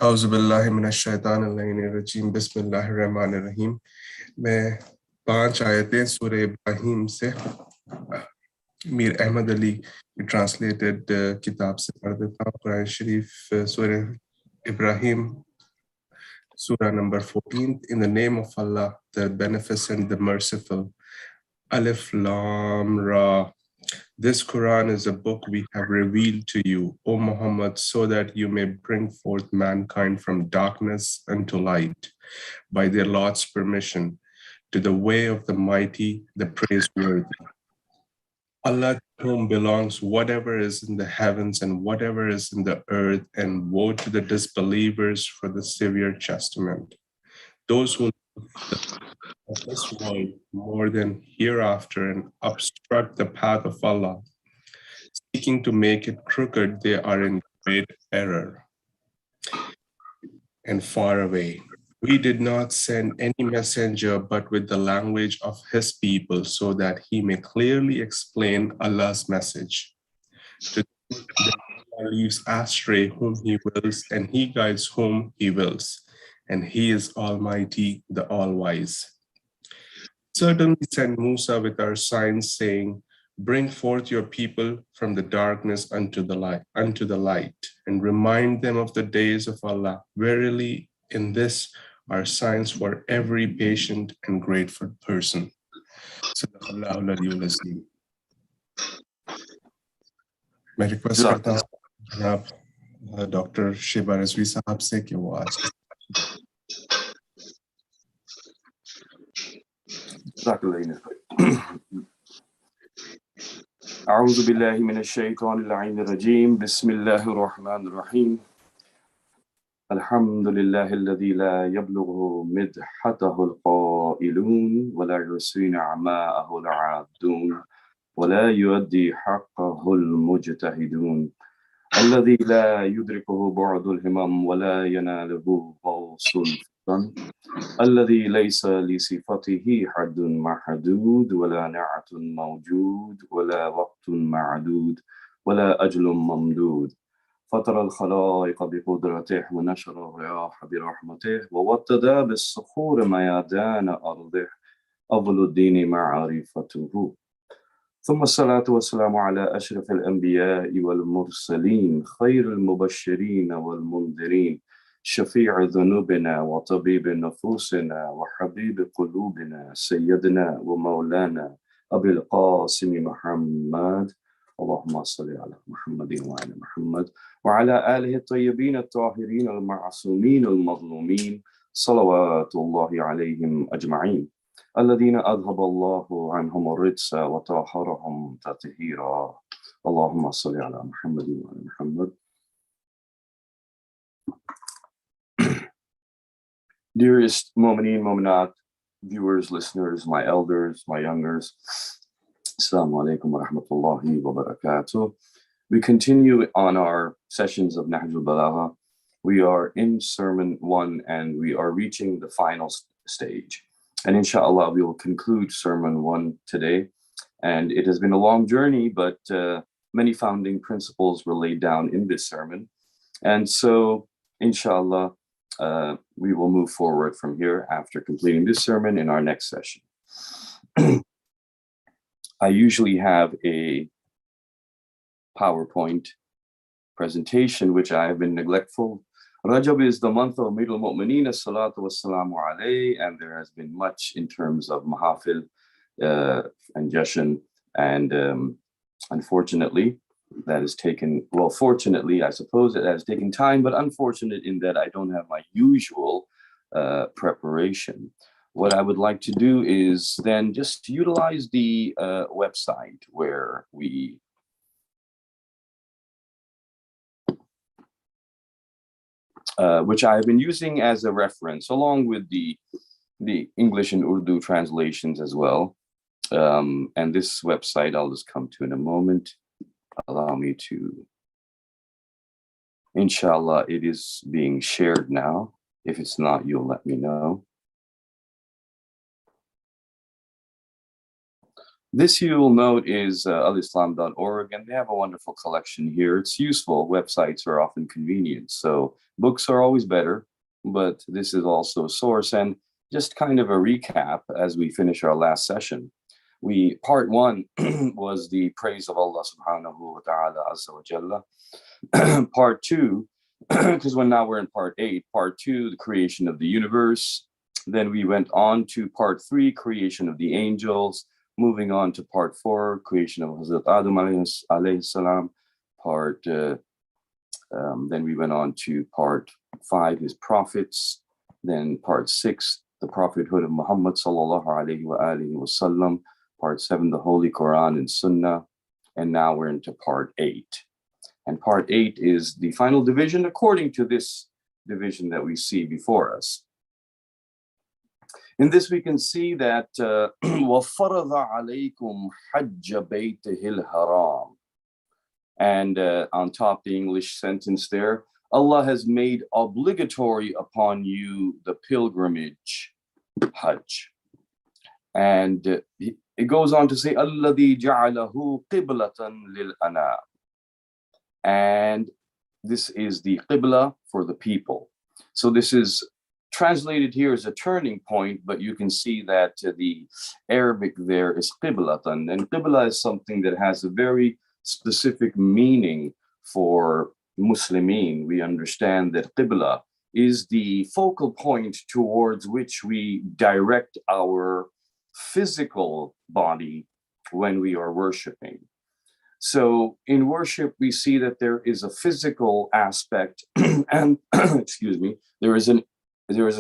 औज़ुबिल्लाहिमिनश्शैतानिर्रजीम बिस्मिल्लाहिर्रहमानिर्रहीम। मैं 5 आयतें सूरह इब्राहिम से मीर अहमद अली की ट्रांसलेटेड किताब से पढ़ देता हूँ। कुरान शरीफ सूरह Ibrahim surah number 14. In the name of Allah, the Beneficent, the Merciful. Alif Lam Ra. This Quran is a book we have revealed to you, O Muhammad, so that you may bring forth mankind from darkness unto light, by their Lord's permission, to the way of the mighty, the praiseworthy. Allah, to whom belongs whatever is in the heavens and whatever is in the earth, and woe to the disbelievers for the severe chastisement. Those who of this world more than hereafter and obstruct the path of Allah, seeking to make it crooked, they are in great error and far away. We did not send any messenger but with the language of his people, so that he may clearly explain Allah's message. To them that Allah leaves astray whom he wills, and he guides whom he wills, and he is Almighty, the All-Wise. Certainly send Musa with our signs, saying, bring forth your people from the darkness unto the light, and remind them of the days of Allah. Verily, in this are signs for every patient and grateful person. Sadaqallahu al-Aliyyul Azim. मैं request करता हूँ जनाब doctor Sheba Rizvi साहब से कि वो आज أعوذ بالله من الشيطان اللعين الرجيم بسم الله الرحمن الرحيم الحمد لله الذي لا يبلغ مدحته القائلون ولا يحصي نعماءه العادون ولا يؤدي حقه المجتهدون الذي لا يدركه بعد الهمم ولا يناله غوص الفتن الذي ليس لصفته حد محدود ولا نعت موجود ولا وقت معدود ولا أجل ممدود فطر الخلائق بقدرته ونشر الرياح برحمته ووطد بالصخور ميادان أرضه أفضل الدين معرفته ثم الصلاة والسلام على أشرف الأنبياء والمرسلين خير المبشرين والمنذرين شفيع ذنوبنا وطبيب نفوسنا وحبيب قلوبنا سيدنا ومولانا أبي القاسم محمد اللهم صل على محمد وعلى محمد وعلى آله الطيبين الطاهرين المعصومين المظلومين صلوات الله عليهم أجمعين الذين أذهب الله عنهم الرجس وطهرهم تطهيرا اللهم صل على محمد وعلى محمد. Dearest Mu'mineen, Mu'minat, viewers, listeners, my elders, my youngers, Assalamu alaikum wa rahmatullahi wa barakatuh. We continue on our sessions of Nahjul Balagha. We are in Sermon 1 and we are reaching the final stage. And inshallah, we will conclude Sermon 1 today. And it has been a long journey, but many founding principles were laid down in this sermon. And so, inshallah, we will move forward from here after completing this sermon in our next session. I usually have a PowerPoint presentation, which I have been neglectful. Rajab is the month of Amirul Mu'mineen, as-salatu was-salamu alayhi, and there has been much in terms of mahafil and jashan, and unfortunately, that has taken, well, fortunately, I suppose it has taken time, but unfortunate in that I don't have my usual preparation. What I would like to do is then just utilize the website where we which I have been using as a reference, along with the English and Urdu translations as well. And this website I'll just come to in a moment. Allow me to, inshallah, it is being shared now. If it's not, you'll let me know. This you will note is alislam.org, and they have a wonderful collection here. It's useful. Websites are often convenient, so books are always better, but this is also a source. And just kind of a recap as we finish our last session. Part one was the praise of Allah subhanahu wa ta'ala azza wa jalla. Part two, because now we're in part 8, part 2, the creation of the universe. Then we went on to part 3, creation of the angels. Moving on to part 4, creation of Hazrat Adam alayhi salam. Then we went on to part 5, his prophets. Then part 6, the prophethood of Muhammad sallallahu alayhi wa alihi wasallam. Part 7, the Holy Quran and Sunnah. And now we're into part 8. And part 8 is the final division according to this division that we see before us. In this we can see that وَفَرَضَ عَلَيْكُمْ حَجَّ بَيْتِهِ الْحَرَامِ. And on top the English sentence there, Allah has made obligatory upon you the pilgrimage, Hajj. And it goes on to say, الَّذِي جَعَلَهُ قِبْلَةً لِلْأَنَامِ. And this is the qibla for the people. So this is translated here as a turning point, but you can see that the Arabic there is qiblatan. And qibla is something that has a very specific meaning for Muslimin. We understand that qibla is the focal point towards which we direct our physical body when we are worshiping. So in worship, we see that there is a physical aspect and excuse me, there is a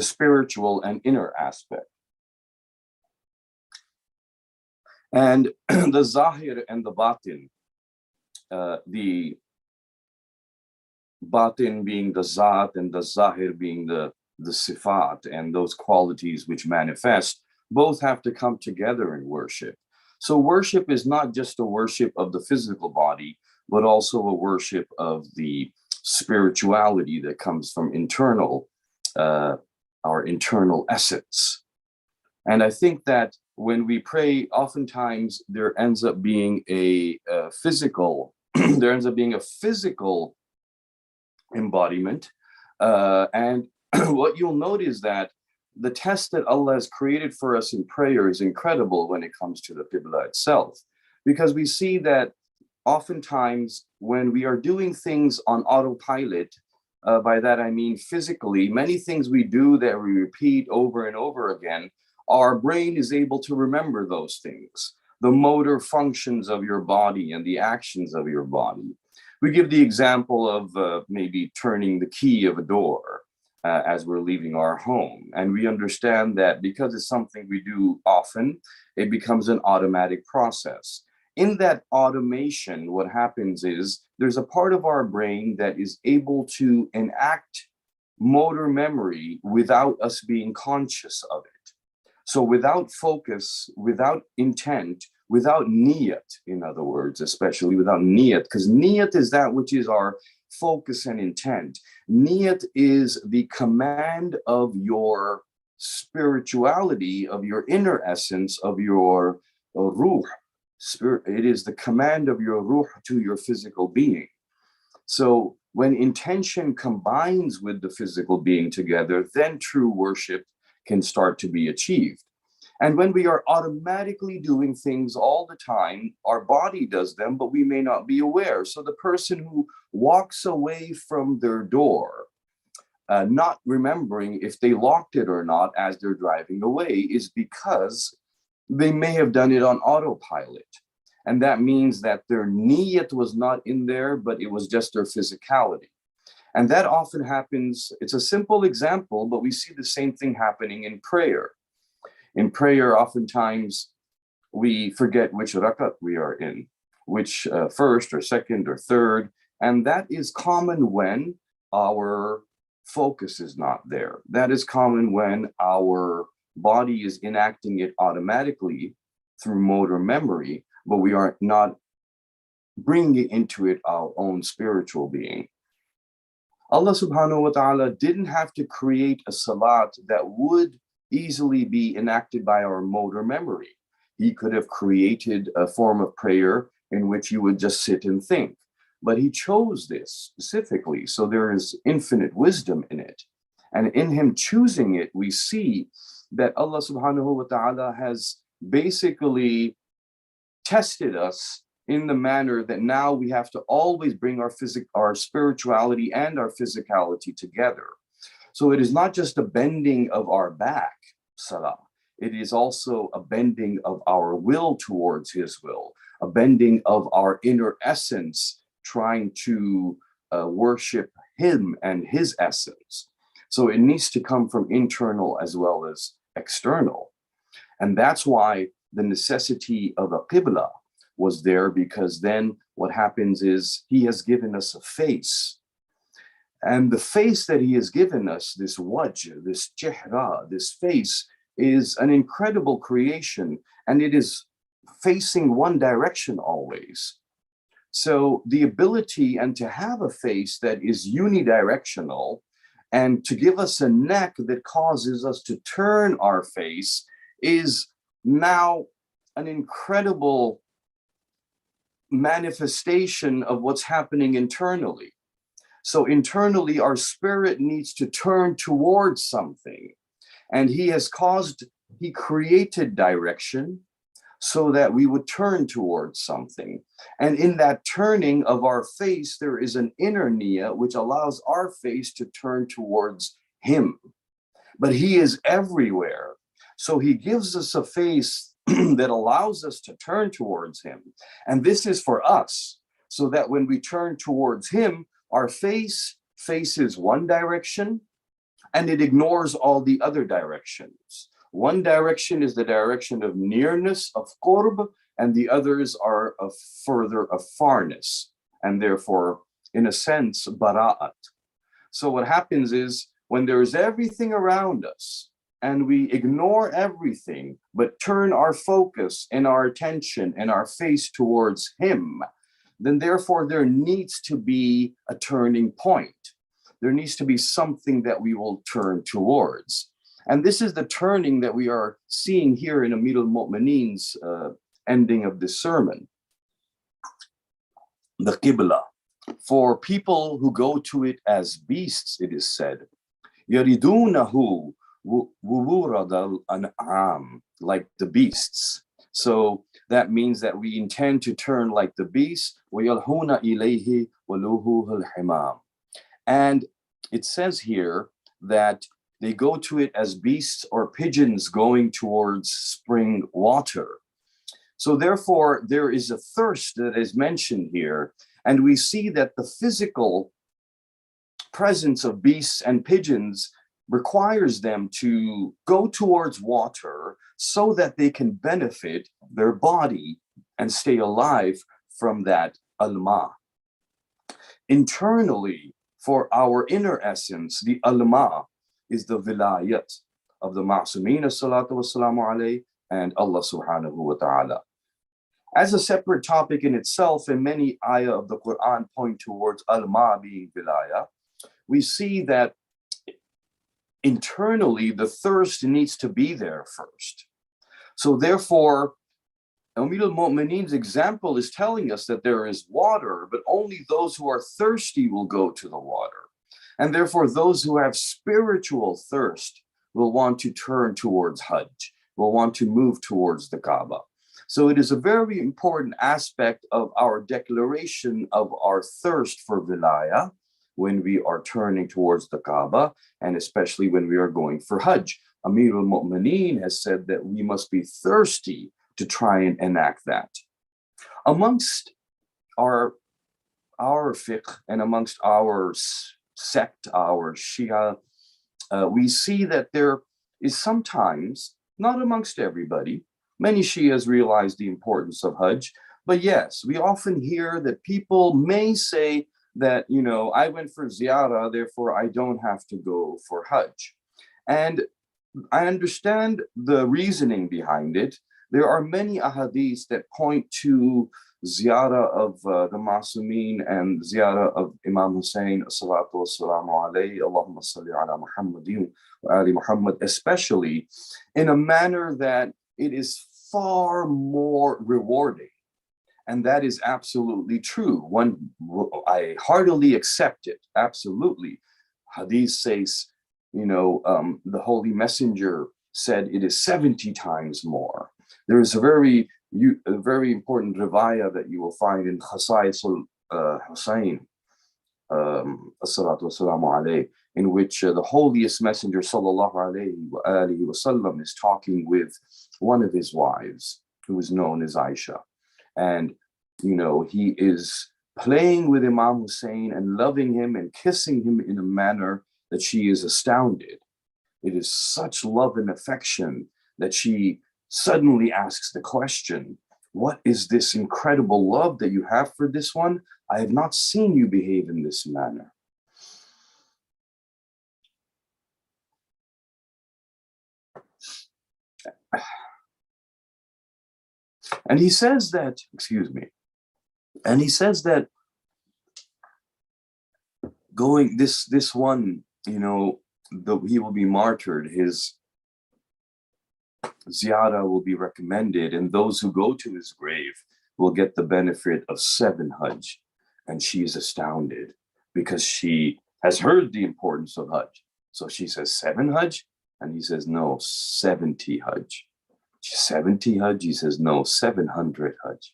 spiritual and inner aspect. And the zahir and the batin being the zat and the zahir being the sifat and those qualities which manifest, both have to come together in worship. So worship is not just a worship of the physical body, but also a worship of the spirituality that comes from our internal essence. And I think that when we pray, oftentimes there ends up being a physical embodiment. And what you'll note is that the test that Allah has created for us in prayer is incredible when it comes to the Qibla itself, because we see that oftentimes when we are doing things on autopilot, by that I mean physically, many things we do that we repeat over and over again, our brain is able to remember those things, the motor functions of your body and the actions of your body. We give the example of maybe turning the key of a door as we're leaving our home. And we understand that because it's something we do often, it becomes an automatic process. In that automation, what happens is there's a part of our brain that is able to enact motor memory without us being conscious of it. So without focus, without intent, without niyat, in other words, especially without niyat, because niyat is that which is our focus and intent. Niyat is the command of your spirituality, of your inner essence, of your ruh. Spirit, it is the command of your ruh to your physical being. So when intention combines with the physical being together, then true worship can start to be achieved. And when we are automatically doing things all the time, our body does them, but we may not be aware. So the person who walks away from their door, not remembering if they locked it or not as they're driving away, is because they may have done it on autopilot. And that means that their niyat was not in there, but it was just their physicality. And that often happens. It's a simple example, but we see the same thing happening in prayer. In prayer, oftentimes we forget which rakat we are in, which first or second or third. And that is common when our focus is not there. That is common when our body is enacting it automatically through motor memory, but we are not bringing into it our own spiritual being. Allah subhanahu wa ta'ala didn't have to create a salat that would easily be enacted by our motor memory. He could have created a form of prayer in which you would just sit and think. But he chose this specifically, so there is infinite wisdom in it. And in him choosing it, we see that Allah subhanahu wa ta'ala has basically tested us in the manner that now we have to always bring our spirituality and our physicality together. So it is not just a bending of our back, salah. It is also a bending of our will towards his will, a bending of our inner essence, trying to worship him and his essence. So it needs to come from internal as well as external. And that's why the necessity of a qibla was there, because then what happens is he has given us a face. And the face that he has given us, this wajh, this chehra, this face, is an incredible creation, and it is facing one direction always. So the ability and to have a face that is unidirectional and to give us a neck that causes us to turn our face is now an incredible manifestation of what's happening internally. So internally, our spirit needs to turn towards something. And he created direction so that we would turn towards something. And in that turning of our face, there is an inner niyyah which allows our face to turn towards him. But he is everywhere. So he gives us a face that allows us to turn towards him. And this is for us, so that when we turn towards him, our face faces one direction and it ignores all the other directions. One direction is the direction of nearness, of qurb, and the others are of further of farness, and therefore, in a sense, bara'at. So what happens is, when there is everything around us, and we ignore everything, but turn our focus and our attention and our face towards him, then therefore there needs to be a turning point. There needs to be something that we will turn towards. And this is the turning that we are seeing here in Amir al-Mu'mineen's ending of this sermon. The Qibla. For people who go to it as beasts, it is said, يَرِدُونَهُ وُوُورَدَ الْأَنْعَامِ, like the beasts. So that means that we intend to turn like the beasts. وَيَلْهُونَ إِلَيْهِ وَلُوهُهُ الْحِمَامِ. And it says here that they go to it as beasts or pigeons going towards spring water. So therefore, there is a thirst that is mentioned here. And we see that the physical presence of beasts and pigeons requires them to go towards water so that they can benefit their body and stay alive from that alma. Internally, for our inner essence, the alma is the vilayat of the Ma'sumin as-salatu wassalamu alayhi and Allah subhanahu wa ta'ala. As a separate topic in itself, and many ayah of the Quran point towards alma being vilayah, we see that internally the thirst needs to be there first. So therefore, Amir al-Mu'mineen's example is telling us that there is water, but only those who are thirsty will go to the water. And therefore, those who have spiritual thirst will want to turn towards Hajj, will want to move towards the Kaaba. So it is a very important aspect of our declaration of our thirst for vilayah when we are turning towards the Kaaba, and especially when we are going for Hajj. Amir al-Mu'mineen has said that we must be thirsty to try and enact that. Amongst our fiqh and amongst our sect, our Shia, we see that there is sometimes, not amongst everybody, many Shias realize the importance of Hajj, but yes, we often hear that people may say that, you know, I went for ziyarah, therefore I don't have to go for Hajj. And I understand the reasoning behind it. There are many ahadith that point to ziyarah of the Ma'sumin and ziyarah of Imam Hussein, salatu wassalamu alayhi, Allahumma salli ala Muhammadin wa ali Muhammad, especially in a manner that it is far more rewarding. And that is absolutely true. I heartily accept it. Absolutely. Hadith says, the Holy Messenger said it is 70 times more. There is a very important riwayah that you will find in Khasaisul Hussein, as-salatu wassalamu alayhi, in which the holiest messenger sallallahu alayhi wasallam is talking with one of his wives, who is known as Aisha. And, he is playing with Imam Hussein and loving him and kissing him in a manner that she is astounded. It is such love and affection that she suddenly asks the question, what is this incredible love that you have for this one? I have not seen you behave in this manner. And he says that, going this one, he will be martyred, his ziyarah will be recommended, and those who go to his grave will get the benefit of 7 Hajj. And she is astounded because she has heard the importance of Hajj. So she says 7 Hajj, and he says no, 70 Hajj. 70 Hajj, he says no, 700 Hajj.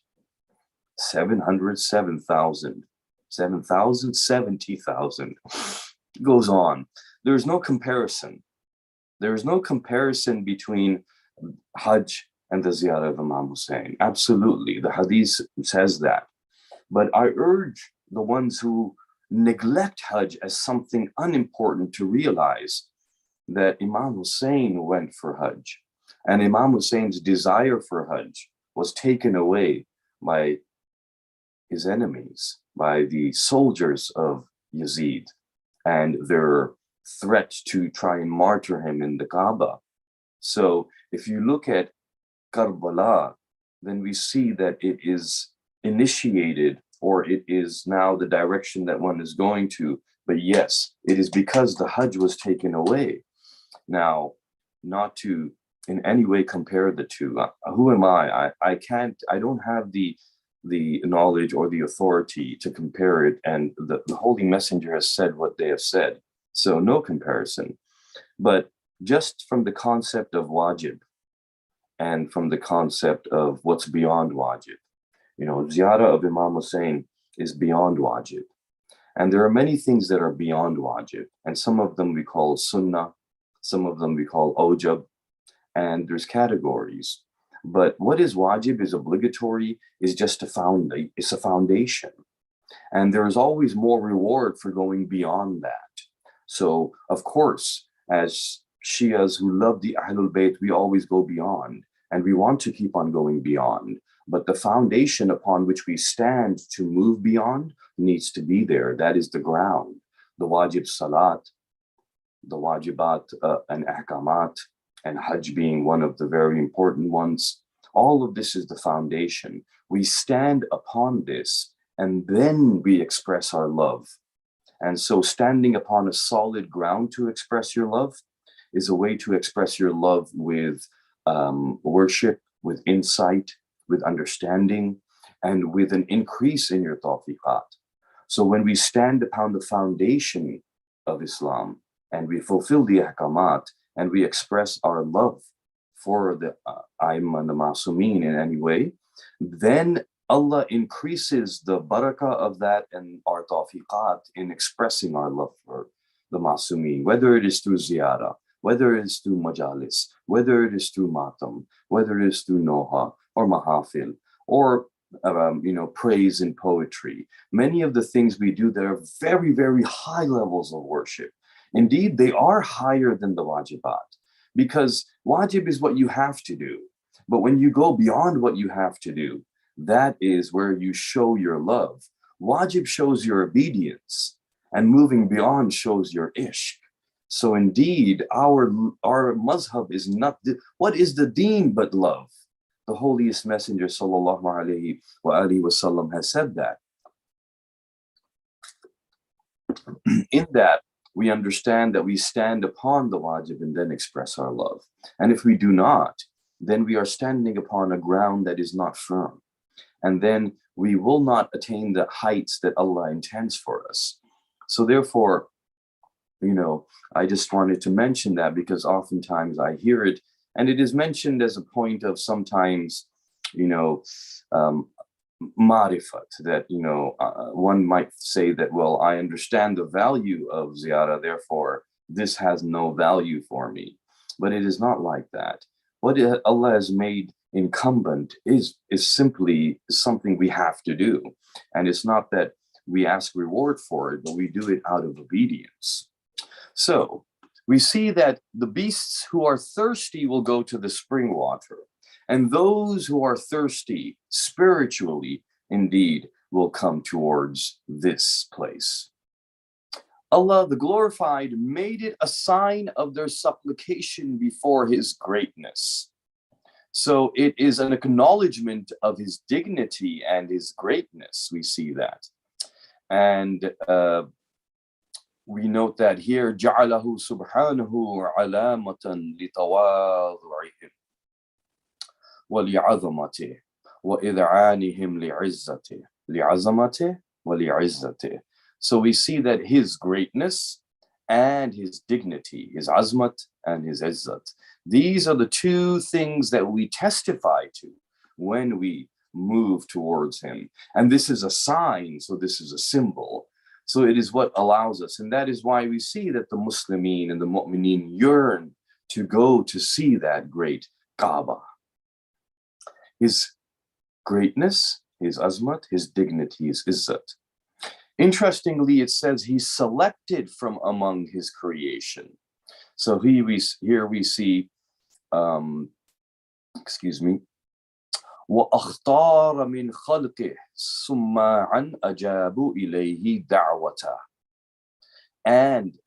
700, 7,000, 7,000, 70,000. Goes on. There's no comparison. There is no comparison between Hajj and the ziyarah of Imam Hussein. Absolutely, the hadith says that. But I urge the ones who neglect Hajj as something unimportant to realize that Imam Hussein went for Hajj, and Imam Hussein's desire for Hajj was taken away by his enemies, by the soldiers of Yazid and their threat to try and martyr him in the Kaaba. So if you look at Karbala, then we see that it is initiated, or it is now the direction that one is going to. But yes, it is because the Hajj was taken away. Now, not to in any way compare the two. Who am I? I don't have the knowledge or the authority to compare it. And the Holy Messenger has said what they have said. So no comparison. But just from the concept of wajib and from the concept of what's beyond wajib, ziyarah of Imam Hussein is beyond wajib. And there are many things that are beyond wajib. And some of them we call sunnah, some of them we call ojab, and there's categories. But what is wajib, is obligatory, is just it's a foundation. And there is always more reward for going beyond that. So, of course, as Shias who love the Ahlul Bayt, we always go beyond, and we want to keep on going beyond. But the foundation upon which we stand to move beyond needs to be there. That is the ground. The wajib salat, the wajibat and ahkamat, and Hajj being one of the very important ones. All of this is the foundation. We stand upon this, and then we express our love. And so standing upon a solid ground to express your love is a way to express your love with worship, with insight, with understanding, and with an increase in your tawfiqat. So when we stand upon the foundation of Islam and we fulfill the ahkamat and we express our love for the A'imma and the Ma'sumin in any way, then Allah increases the barakah of that and our tawfiqat in expressing our love for the Ma'sumin, whether it is through ziyarah, whether it is through majalis, whether it is through matam, whether it is through noha or mahafil, or praise and poetry. Many of the things we do, there are very, very high levels of worship. Indeed, they are higher than the wajibat, because wajib is what you have to do. But when you go beyond what you have to do, that is where you show your love. Wajib shows your obedience, and moving beyond shows your ishq. So indeed, our mazhab is not, what is the deen but love? The holiest messenger sallallahu alayhi wasallam has said that. In that, we understand that we stand upon the wajib and then express our love. And if we do not, then we are standing upon a ground that is not firm. And then we will not attain the heights that Allah intends for us. So therefore, I just wanted to mention that because oftentimes I hear it, and it is mentioned as a point of sometimes, marifat, that, one might say that, well, I understand the value of ziyarah, therefore this has no value for me. But it is not like that. What Allah has made incumbent is simply something we have to do. And it's not that we ask reward for it, but we do it out of obedience. So we see that the beasts who are thirsty will go to the spring water, and those who are thirsty spiritually, indeed, will come towards this place. Allah, the glorified, made it a sign of their supplication before his greatness. So it is an acknowledgement of his dignity and his greatness. We see that. And we note that here, جَعَلَهُ سُبْحَانَهُ عَلَامَةً لِتَوَاضُعِهِمْ وَلِعَظَمَتِهِ وَإِذْعَانِهِمْ لِعَظَمَتِهِ وَلِعِزَّتِهِ. So we see that his greatness and his dignity, his azmat and his izzat, these are the two things that we testify to when we move towards him. And this is a sign, so this is a symbol. So it is what allows us. And that is why we see that the Muslimin and the Mu'mineen yearn to go to see that great Kaaba. His greatness, his azmat, his dignity, his izzat. Interestingly, it says he's selected from among his creation. So here we see, وَأَخْتَارَ مِنْ خَلْقِهِ سُمَّاعًا أَجَابُوا إِلَيْهِ دَعْوَةً. And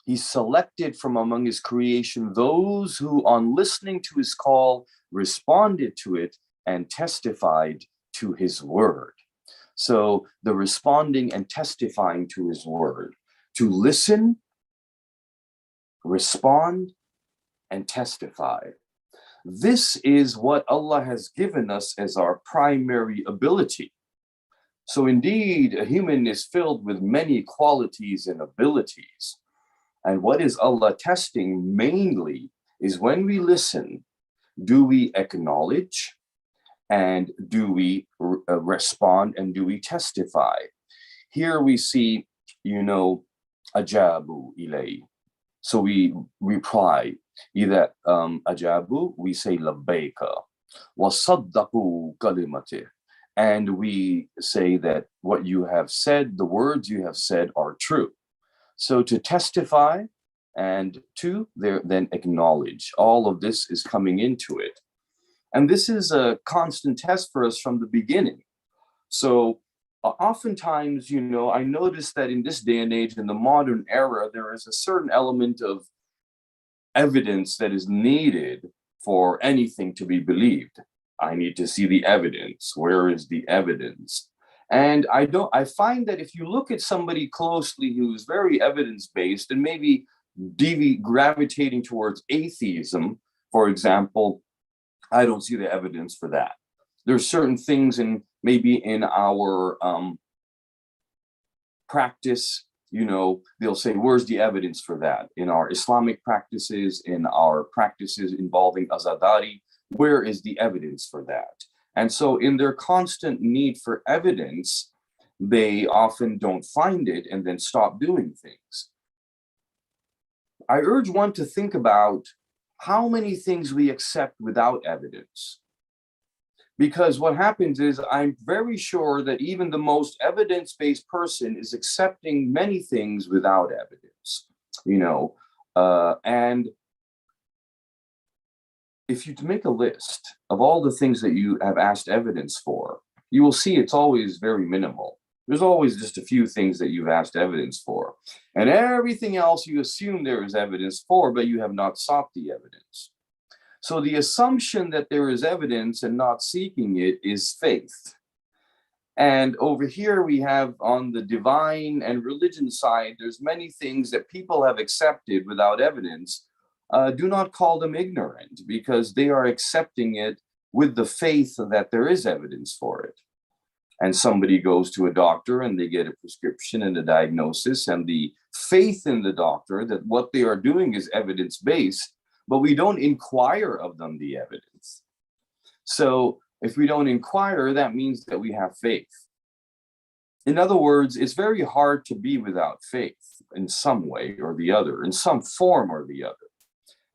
he selected from among his creation those who, on listening to his call, responded to it and testified to his word. So the responding and testifying to his word, to listen, respond, and testify. This is what Allah has given us as our primary ability. So indeed, a human is filled with many qualities and abilities. And what is Allah testing mainly is when we listen, do we acknowledge, and do we respond, and do we testify? Here we see, ajabu ilay. So we reply, either ajabu, we say labbaika, wa saddaqu kalimatih, and we say that what you have said, the words you have said are true. So to testify and to then acknowledge, all of this is coming into it. And this is a constant test for us from the beginning. So oftentimes, I notice that in this day and age, in the modern era, there is a certain element of evidence that is needed for anything to be believed. I need to see the evidence. Where is the evidence? And I find that if you look at somebody closely who's very evidence-based and maybe gravitating towards atheism, for example, I don't see the evidence for that. There's certain things maybe in our practice, they'll say, where's the evidence for that? In our Islamic practices, in our practices involving azadari, where is the evidence for that? And so in their constant need for evidence, they often don't find it and then stop doing things. I urge one to think about how many things we accept without evidence. Because what happens is, I'm very sure that even the most evidence-based person is accepting many things without evidence, and if you make a list of all the things that you have asked evidence for, you will see it's always very minimal. There's always just a few things that you've asked evidence for, and everything else you assume there is evidence for, but you have not sought the evidence. So the assumption that there is evidence and not seeking it is faith. And over here we have, on the divine and religion side, there's many things that people have accepted without evidence, do not call them ignorant, because they are accepting it with the faith that there is evidence for it. And somebody goes to a doctor and they get a prescription and a diagnosis, and the faith in the doctor that what they are doing is evidence-based, but we don't inquire of them the evidence. So if we don't inquire, that means that we have faith. In other words, it's very hard to be without faith in some way or the other, in some form or the other.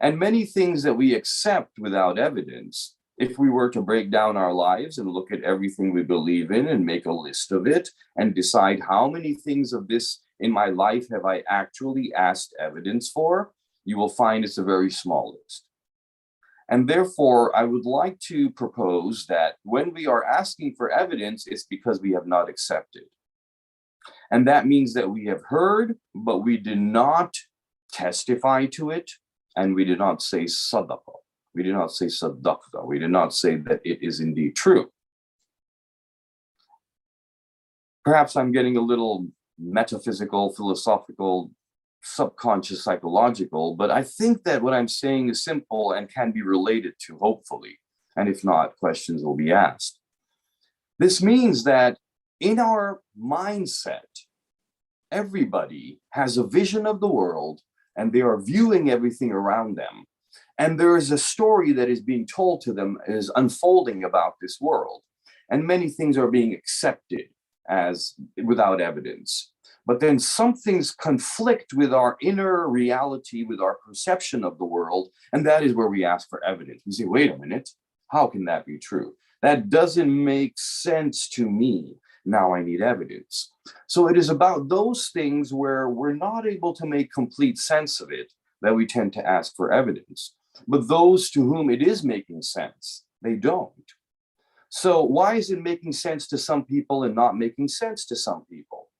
And many things that we accept without evidence, if we were to break down our lives and look at everything we believe in and make a list of it and decide how many things of this in my life have I actually asked evidence for, you will find it's a very small list. And therefore, I would like to propose that when we are asking for evidence, it's because we have not accepted. And that means that we have heard, but we did not testify to it, and we did not say sadaqah. We did not say sadaqta. We did not say that it is indeed true. Perhaps I'm getting a little metaphysical, philosophical, subconscious, psychological, but I think that what I'm saying is simple and can be related to, hopefully. And if not, questions will be asked. This means that in our mindset, everybody has a vision of the world and they are viewing everything around them. And there is a story that is being told to them, is unfolding about this world. And many things are being accepted as without evidence. But then some things conflict with our inner reality, with our perception of the world. And that is where we ask for evidence. We say, wait a minute, how can that be true? That doesn't make sense to me. Now I need evidence. So it is about those things where we're not able to make complete sense of it that we tend to ask for evidence. But those to whom it is making sense, they don't. So why is it making sense to some people and not making sense to some people?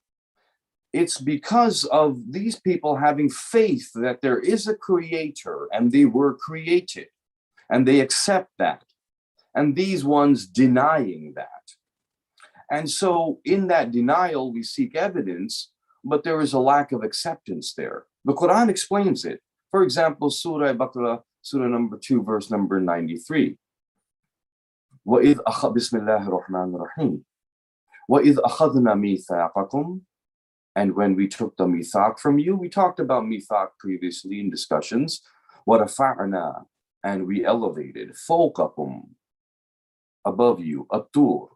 It's because of these people having faith that there is a creator and they were created, and they accept that. And these ones denying that. And so in that denial, we seek evidence, but there is a lack of acceptance there. The Quran explains it. For example, Surah Baqarah, Surah number 2, verse number 93. وَإِذْ بِسْمِ اللَّهِ الرَّحْمَنِ الرَّحِيمِ وَإِذْ أَخَذْنَا مِيثَاقَكُمْ. And when we took the mithaq from you, we talked about mithaq previously in discussions. وَرَفَعْنَا, and we elevated فَوْقَكُمْ, above you, at-tur,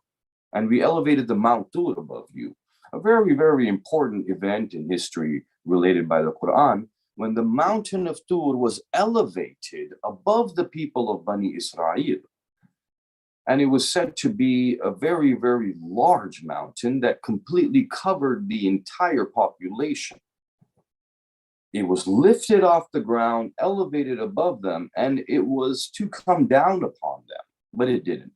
and we elevated the Mount Tur above you. A very, very important event in history related by the Quran, when the mountain of Tur was elevated above the people of Bani Israel. And it was said to be a very, very large mountain that completely covered the entire population. It was lifted off the ground, elevated above them, and it was to come down upon them, but it didn't.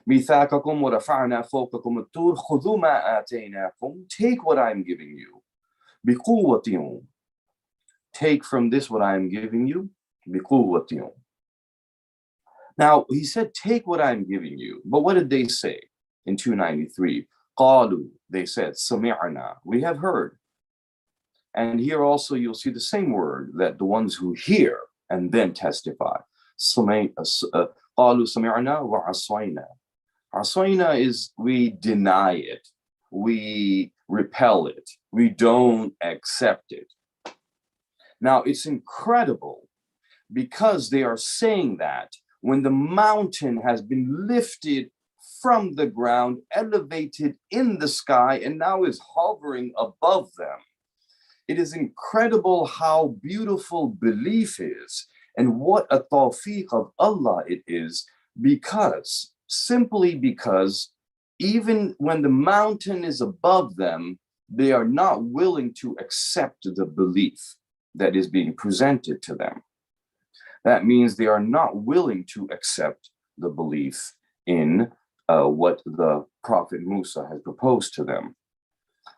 مِيثَاقَكُمْ وَرَفَعْنَا فَوْقَكُمُ الطُّورَ خُذُوا مَا آتَيْنَاكُمْ. Take what I am giving you. بِقُوَّةٍ. Take from this what I am giving you. بِقُوَّةٍ. Now, he said, take what I am giving you. But what did they say in 293? قَالُوا, they said, سَمِعْنَا, we have heard. And here also you'll see the same word, that the ones who hear and then testify. قَالُوا سَمِعْنَا وَعَصَيْنَا. Asayna is we deny it, we repel it, we don't accept it. Now it's incredible because they are saying that when the mountain has been lifted from the ground, elevated in the sky, and now is hovering above them. It is incredible how beautiful belief is and what a tawfiq of Allah it is, simply because even when the mountain is above them, they are not willing to accept the belief that is being presented to them. That means they are not willing to accept the belief in what the Prophet Musa has proposed to them.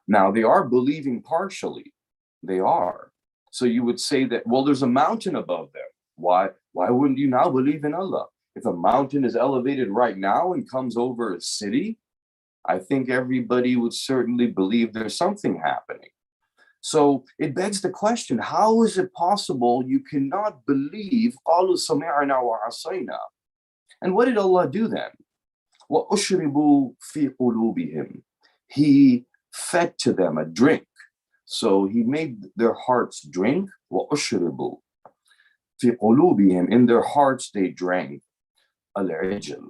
Now, they are believing partially. They are. So you would say that, well, there's a mountain above them. Why wouldn't you now believe in Allah? If a mountain is elevated right now and comes over a city, I think everybody would certainly believe there's something happening. So it begs the question, how is it possible you cannot believe قَالُوا سَمِعْنَا وَعَصَيْنَا? And what did Allah do then? وَأُشْرِبُوا فِي قُلُوبِهِمْ. He fed to them a drink. So he made their hearts drink. وَأُشْرِبُوا فِي قُلُوبِهِمْ. In their hearts they drank al-ijl.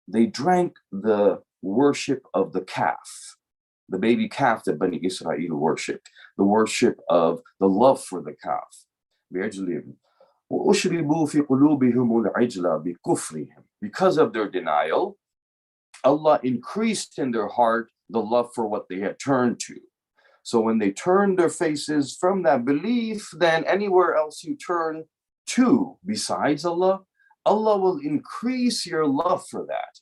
They drank the worship of the calf, the baby calf that Bani Israel worshipped, the worship of the love for the calf. Because of their denial, Allah increased in their heart the love for what they had turned to. So when they turned their faces from that belief, then anywhere else you turn to besides Allah, Allah will increase your love for that.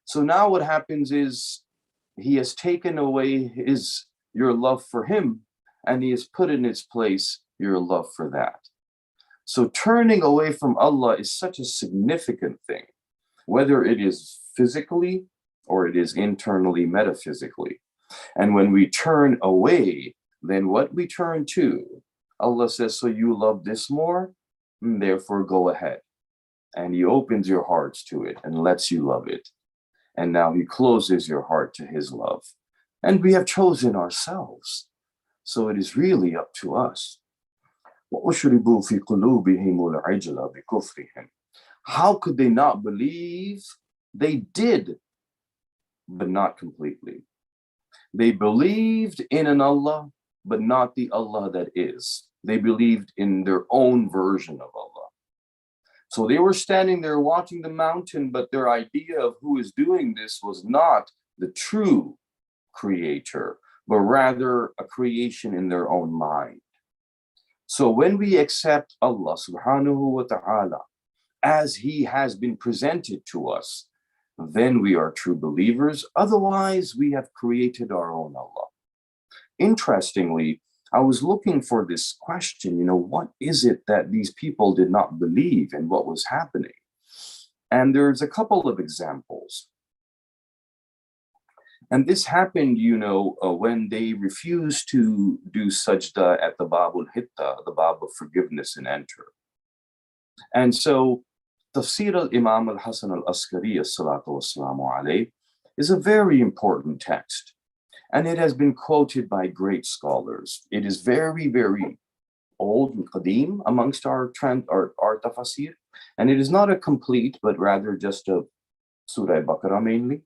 So now what happens is He has taken away your love for Him, and He has put in its place your love for that. So turning away from Allah is such a significant thing, whether it is physically or it is internally metaphysically. And when we turn away, then what we turn to, Allah says, so you love this more, therefore go ahead. And He opens your hearts to it and lets you love it. And now He closes your heart to His love. And we have chosen ourselves. So it is really up to us. How could they not believe? They did, but not completely. They believed in an Allah, but not the Allah that is. They believed in their own version of Allah. So they were standing there watching the mountain, but their idea of who is doing this was not the true creator, but rather a creation in their own mind. So when we accept Allah subhanahu wa ta'ala as He has been presented to us, then we are true believers. Otherwise, we have created our own Allah. Interestingly, I was looking for this question, what is it that these people did not believe in what was happening? And there's a couple of examples. And this happened, when they refused to do sajda at the Babul Hitta, the Bab of forgiveness, and enter. And so Tafsir al-Imam al-Hasan al-Askari as-salatu wassalamu alayh is a very important text. And it has been quoted by great scholars. It is very, very old and qadim amongst our tafsir. And it is not a complete, but rather just a Surah Baqarah mainly.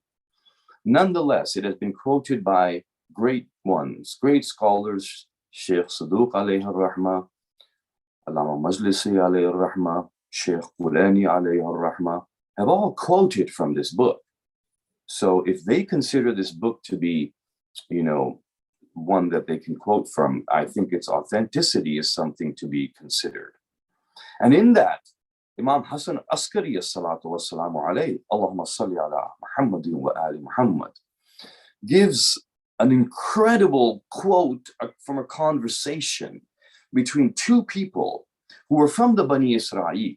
Nonetheless, it has been quoted by great ones, great scholars, Sheikh Saduq alayhi rahmah, Allama Majlisi alayhi rahmah, Sheikh Qulani alayhi rahmah, have all quoted from this book. So if they consider this book to be, one that they can quote from, I think its authenticity is something to be considered. And in that, Imam Hasan Askari as-salatu wassalamu alayhi, Allahumma salli ala Muhammadin wa ali Muhammad, gives an incredible quote from a conversation between two people who were from the Bani Israel,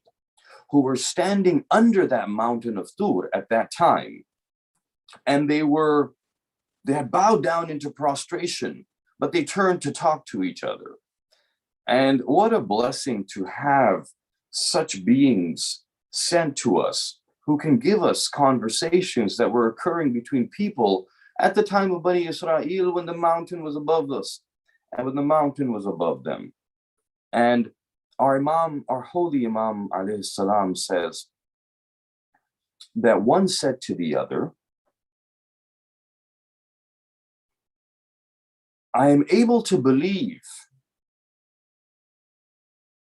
who were standing under that mountain of Tur at that time. And they had bowed down into prostration, but they turned to talk to each other. And what a blessing to have such beings sent to us who can give us conversations that were occurring between people at the time of Bani Israel, when the mountain was above us and when the mountain was above them. And our holy Imam alayhi salam says that one said to the other, I am able to believe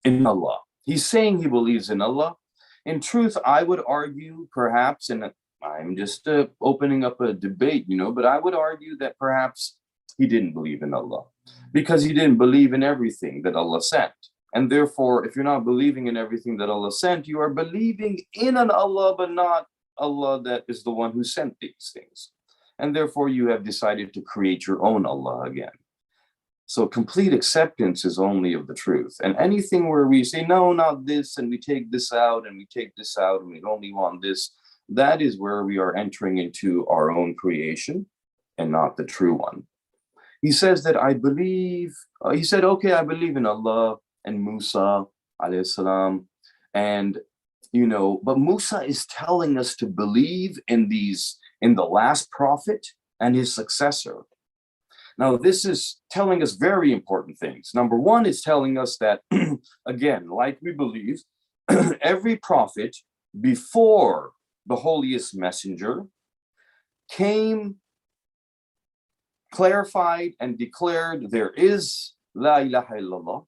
in Allah. He's saying he believes in Allah. In truth, I would argue perhaps, and I'm just opening up a debate, but I would argue that perhaps he didn't believe in Allah because he didn't believe in everything that Allah sent. And therefore, if you're not believing in everything that Allah sent, you are believing in an Allah, but not Allah that is the one who sent these things. And therefore, you have decided to create your own Allah again. So complete acceptance is only of the truth. And anything where we say, no, not this, and we take this out, and we take this out, and we only want this, that is where we are entering into our own creation and not the true one. He says that I believe, he said, okay, I believe in Allah and Musa, alayhi salam, and but Musa is telling us to believe in the last prophet and his successor. Now, this is telling us very important things. Number one, it's telling us that, again, like we believe, every prophet before the holiest messenger came, clarified, and declared there is La ilaha illallah.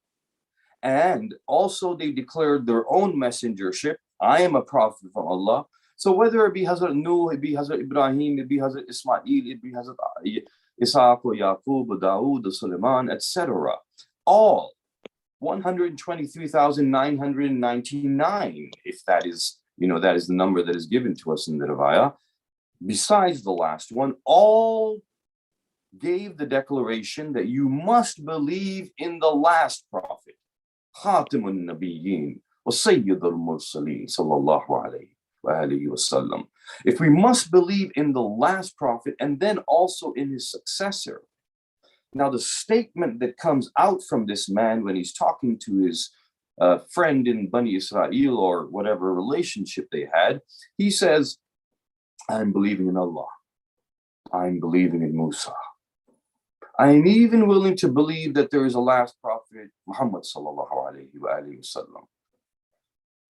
And also they declared their own messengership. I am a prophet from Allah. So whether it be Hazrat Nuh, it be Hazrat Ibrahim, it be Hazrat Ismail, it be Hazrat Isaac, Yaqub, Dawood, Sulaiman, etc. All 123,999, if that is, that is the number that is given to us in the Riwayah, besides the last one, all gave the declaration that you must believe in the last prophet, Khatimun Nabiyyin wa Sayyidul Mursaleen sallallahu alayhi wa alihi wa sallam. If we must believe in the last prophet and then also in his successor. Now, the statement that comes out from this man when he's talking to his friend in Bani Israel or whatever relationship they had, he says, I'm believing in Allah. I'm believing in Musa. I'm even willing to believe that there is a last prophet, Muhammad sallallahu alayhi wa sallam.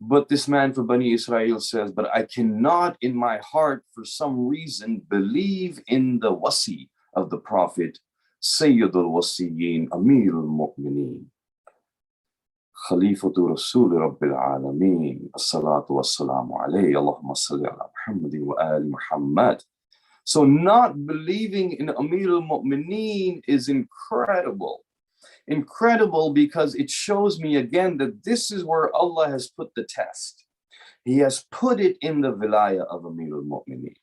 But this man from Bani Israel says, but I cannot in my heart for some reason believe in the wasi of the prophet, Sayyidul Wasiyin, Amirul Mu'mineen, Khalifatul Rasul Rabbil Alameen, As-salatu was-salamu alayhi, Allahumma salli ala Muhammadin wa ali Muhammad. So not believing in Amirul Mu'mineen is incredible. Incredible because it shows me again that this is where Allah has put the test. He has put it in the vilayah of Amirul Mu'mineen.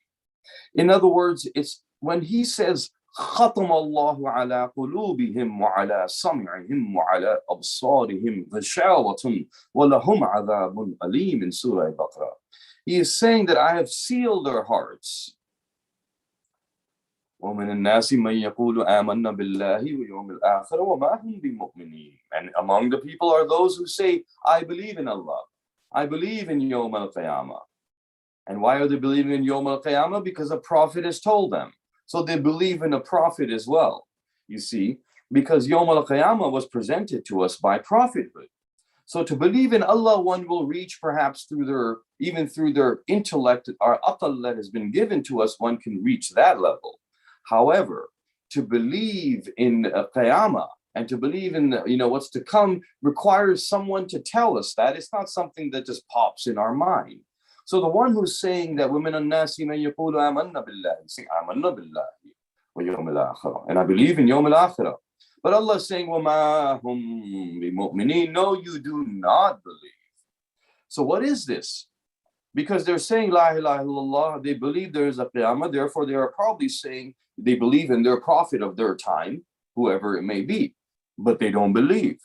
In other words, it's when he says, خَطَمَ اللَّهُ عَلَىٰ قُلُوبِهِمْ وَعَلَىٰ سَمْعِهِمْ وَعَلَىٰ أَبْصَارِهِمْ غِشَاوَةٌ وَلَهُمْ عَذَابٌ أَلِيمٌ in Surah Baqarah. He is saying that I have sealed their hearts. وَمِنَ النَّاسِ مَنْ يَقُولُ آمَنَّا بِاللَّهِ وَيَوْمِ الْآخِرِ وَمَا هُمْ بِمُؤْمِنِينَ. And among the people are those who say, I believe in Allah. I believe in Yawm al-Qiyamah. And why are they believing in Yawm al-Qiyamah? Because a prophet has told them. So they believe in a prophet as well. You see, because Yawm al-Qiyamah was presented to us by prophethood. So to believe in Allah, one will reach perhaps even through their intellect, our aql that has been given to us, one can reach that level. However, to believe in Qiyamah and to believe in what's to come requires someone to tell us that. It's not something that just pops in our mind. So the one who's saying that women an nasi man yaqulu amanna billahi, saying amanna billahi wa yawm al-akhirah, and I believe in yawm al-akhirah. But Allah is saying, وَمَا هُمْ بِمُؤْمِنِينَ, no, you do not believe. So what is this? Because they're saying La ilaha illallah, they believe there is a Qiyamah, therefore they are probably saying they believe in their prophet of their time, whoever it may be, but they don't believe.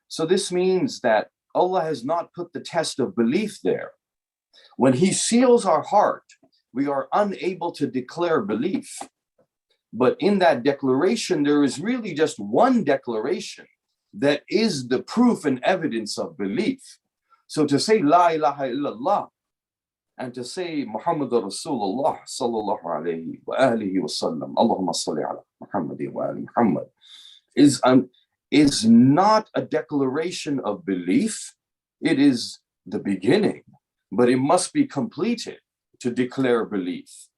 So this means that Allah has not put the test of belief there. When He seals our heart, we are unable to declare belief. But in that declaration, there is really just one declaration that is the proof and evidence of belief. So to say La ilaha illallah and to say Muhammad Rasulullah sallallahu alayhi wa alihi wa sallam, Allahumma salli ala Muhammadin wa ali Muhammad, is not a declaration of belief. It is the beginning, but it must be completed to declare belief.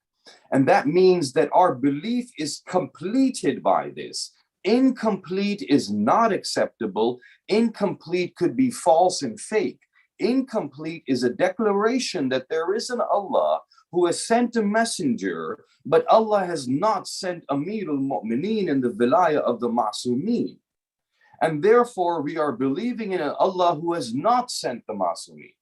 And that means that our belief is completed by this. Incomplete is not acceptable. Incomplete could be false and fake. Incomplete is a declaration that there is an Allah who has sent a messenger, but Allah has not sent Amirul Mu'mineen in the vilayah of the Ma'sumeen. And therefore, we are believing in an Allah who has not sent the Ma'sumeen.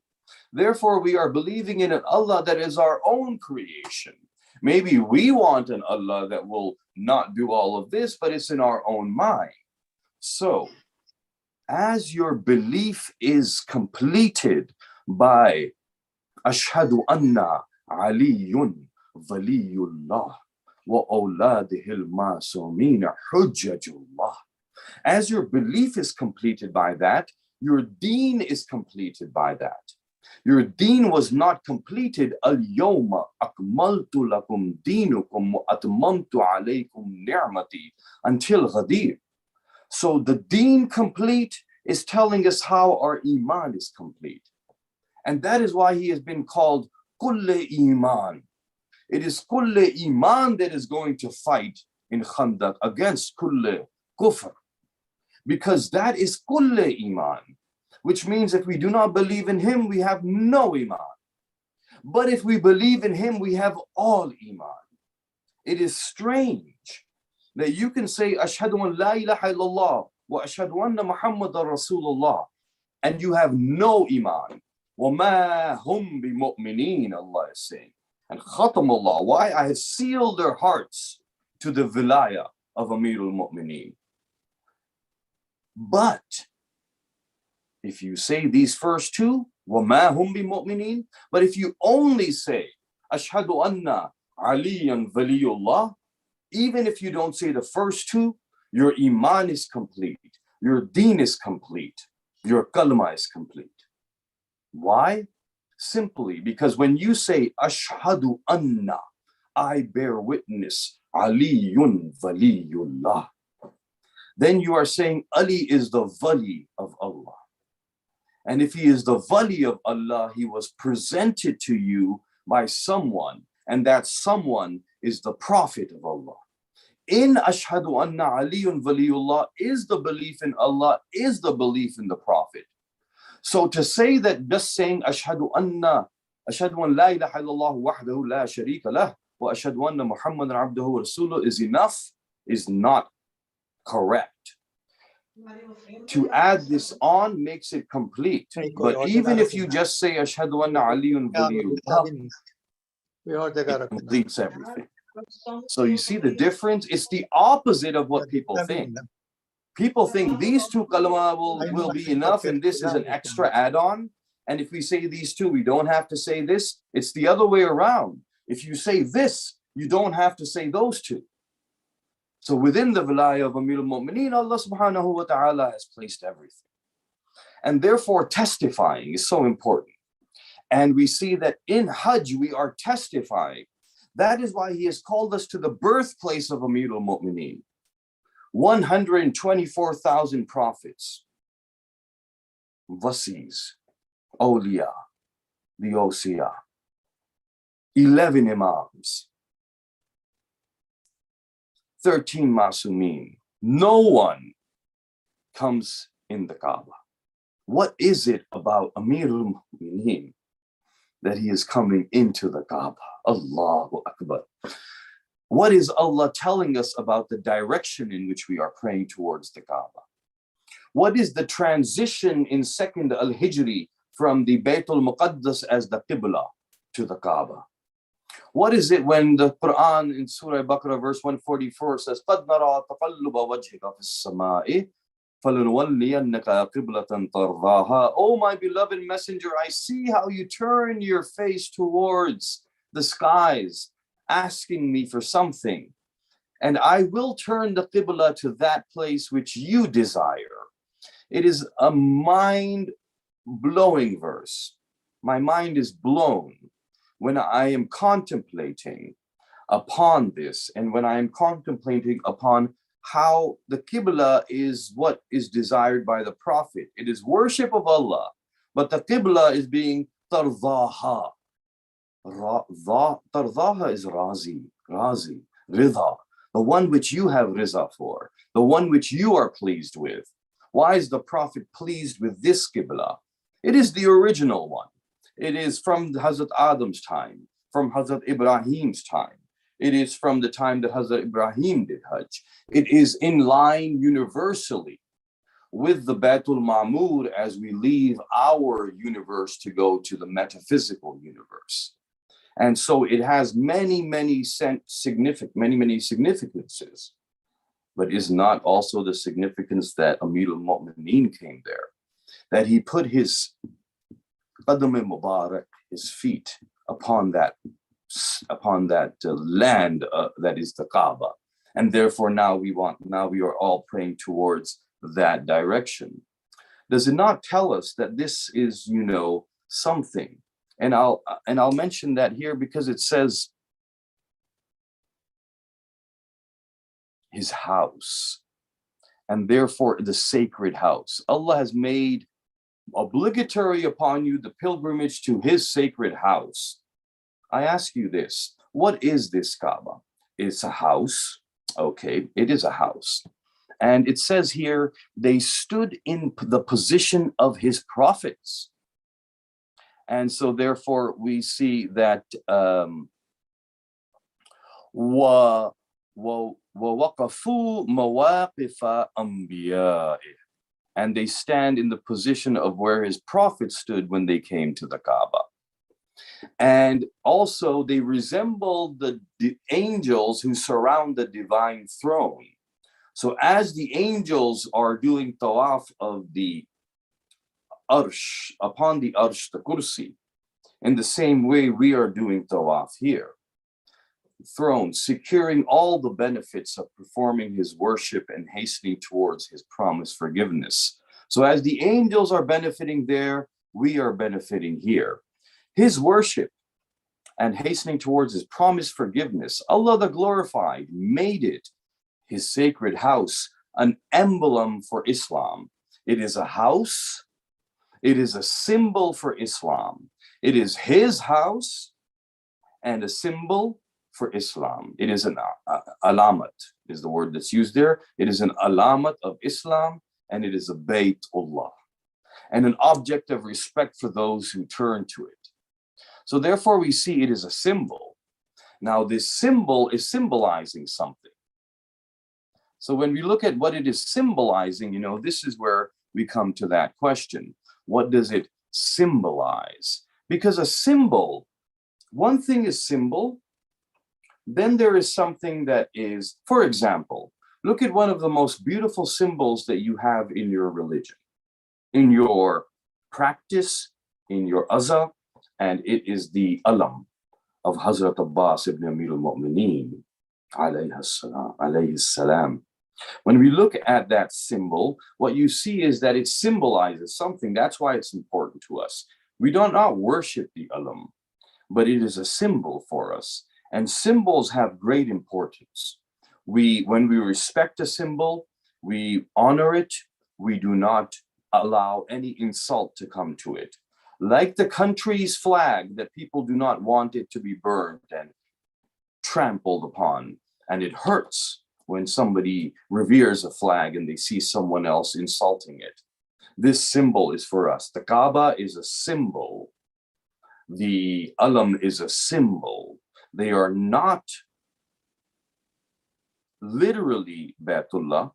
Therefore, we are believing in an Allah that is our own creation. Maybe we want an Allah that will not do all of this, but it's in our own mind. So, as your belief is completed by Ashhadu anna Aliyun Waliyullah وَأَوْلَادِهِ الْمَعْصُومِينَ حُجَّجُ اللَّهِ. As your belief is completed by that, your deen is completed by that. Your deen was not completed al-yawma akmaltu lakum dinukum wa atmamtu alaykum ni'mati until ghadir. So the deen complete is telling us how our iman is complete. And that is why he has been called kulle iman. It is kulle iman that is going to fight in Khandaq against kulle kufr. Because that is kulle iman, which means if we do not believe in him, we have no iman. But if we believe in him, we have all iman. It is strange that you can say, Ashhadu an la ilaha illallah wa ashhadu anna Muhammadan Rasulullah, and you have no iman. وَمَا هُمْ بِمُؤْمِنِينَ, Allah is saying. And khatam Allah, why? I have sealed their hearts to the vilayah of Amirul Mu'mineen. But if you say these first two, وَمَا هُمْ بِمُؤْمِنِينَ, but if you only say, أَشْهَدُ أَنَّ عَلِيًّا وَلِيُّ اللَّهِ, even if you don't say the first two, your iman is complete, your deen is complete, your kalma is complete. Why? Simply because when you say, Ashhadu anna, I bear witness, Aliyun waliyullah, then you are saying Ali is the wali of Allah. And if he is the wali of Allah, he was presented to you by someone, and that someone is the Prophet of Allah. In Ashhadu anna Aliyun waliyullah is the belief in Allah, is the belief in the Prophet. So to say that just saying Ashhadu an la ilaha illallah wahdahu la sharika lah wa ashhadu anna Muhammadan abduhu wa rasuluh is enough is not correct. To add this on makes it complete. But even if you just say Ashhadu anna Aliyun waliyullah, it completes everything. So you see the difference? It's the opposite of what people think. People think these two kalama will be enough, and this is an extra add-on. And if we say these two, we don't have to say this. It's the other way around. If you say this, you don't have to say those two. So within the vilayah of Amir al-Mu'mineen, Allah subhanahu wa ta'ala has placed everything. And therefore testifying is so important. And we see that in Hajj, we are testifying. That is why he has called us to the birthplace of Amir al-Mu'mineen. 124,000 prophets, wasis, awliya, the Osiya, 11 imams, 13 masumin. No one comes in the Kaaba. What is it about Amir al-Mu'mineen that he is coming into the Kaaba? Allahu Akbar. What is Allah telling us about the direction in which we are praying towards the Kaaba? What is the transition in second al-Hijri from the Baytul Muqaddas as the Qibla to the Kaaba? What is it when the Quran in Surah Baqarah verse 144 says, قَدْ نَرَى تَقَلُّبَ وَجْهِكَ فِي السَّمَاءِ فَلَنُوَلِّيَنَّكَ قِبْلَةً تَرْضَاهَا. Oh my beloved messenger, I see how you turn your face towards the skies, asking me for something, and I will turn the Qibla to that place which you desire. It is a mind-blowing verse. My mind is blown when I am contemplating upon this, and when I am contemplating upon how the Qibla is what is desired by the Prophet. It is worship of Allah, but the Qibla is being tardaha. Tardaha is razi, ridha, the one which you have riza for, the one which you are pleased with. Why is the Prophet pleased with this Qibla? It is the original one. It is from Hazrat Adam's time, from Hazrat Ibrahim's time. It is from the time that Hazrat Ibrahim did Hajj. It is in line universally with the Baitul Ma'mur as we leave our universe to go to the metaphysical universe. And so it has many significances, but is not also the significance that Amir al-Mu'mineen came there, that he put his qadam mubarak, his feet, upon that land that is the Kaaba. And therefore now we are all praying towards that direction. Does it not tell us that this is, something? And I'll mention that here because it says his house, and therefore the sacred house. Allah has made obligatory upon you the pilgrimage to his sacred house. I ask you this, what is this Kaaba? It's a house. Okay, it is a house. And it says here, they stood in the position of his prophets. And so therefore we see that وَوَقَفُوا مَوَاقِفَ أَنْبِيَائِهِ, and they stand in the position of where his prophets stood when they came to the Kaaba. And also they resemble the angels who surround the divine throne. So as the angels are doing tawaf of the arsh, upon the arsh, the kursi, in the same way we are doing tawaf here. Throne, securing all the benefits of performing his worship and hastening towards his promised forgiveness. So as the angels are benefiting there, we are benefiting here. His worship and hastening towards his promised forgiveness, Allah the Glorified made it, his sacred house, an emblem for Islam. It is a house. It is a symbol for Islam. It is his house and a symbol for Islam. It is an alamat, is the word that's used there. It is an alamat of Islam, and it is a Baytullah, and an object of respect for those who turn to it. So therefore we see it is a symbol. Now this symbol is symbolizing something. So when we look at what it is symbolizing, this is where we come to that question. What does it symbolize? Because a symbol, one thing is symbol, then there is something that is, for example, look at one of the most beautiful symbols that you have in your religion, in your practice, in your azah, and it is the alam of Hazrat Abbas ibn Amir al-Mu'mineen, alayhi salam. When we look at that symbol, what you see is that it symbolizes something. That's why it's important to us. We do not worship the alam, but it is a symbol for us. And symbols have great importance. When we respect a symbol, we honor it. We do not allow any insult to come to it. Like the country's flag, that people do not want it to be burned and trampled upon. And it hurts when somebody reveres a flag and they see someone else insulting it. This symbol is for us. The Kaaba is a symbol. The alam is a symbol. They are not literally Baytullah,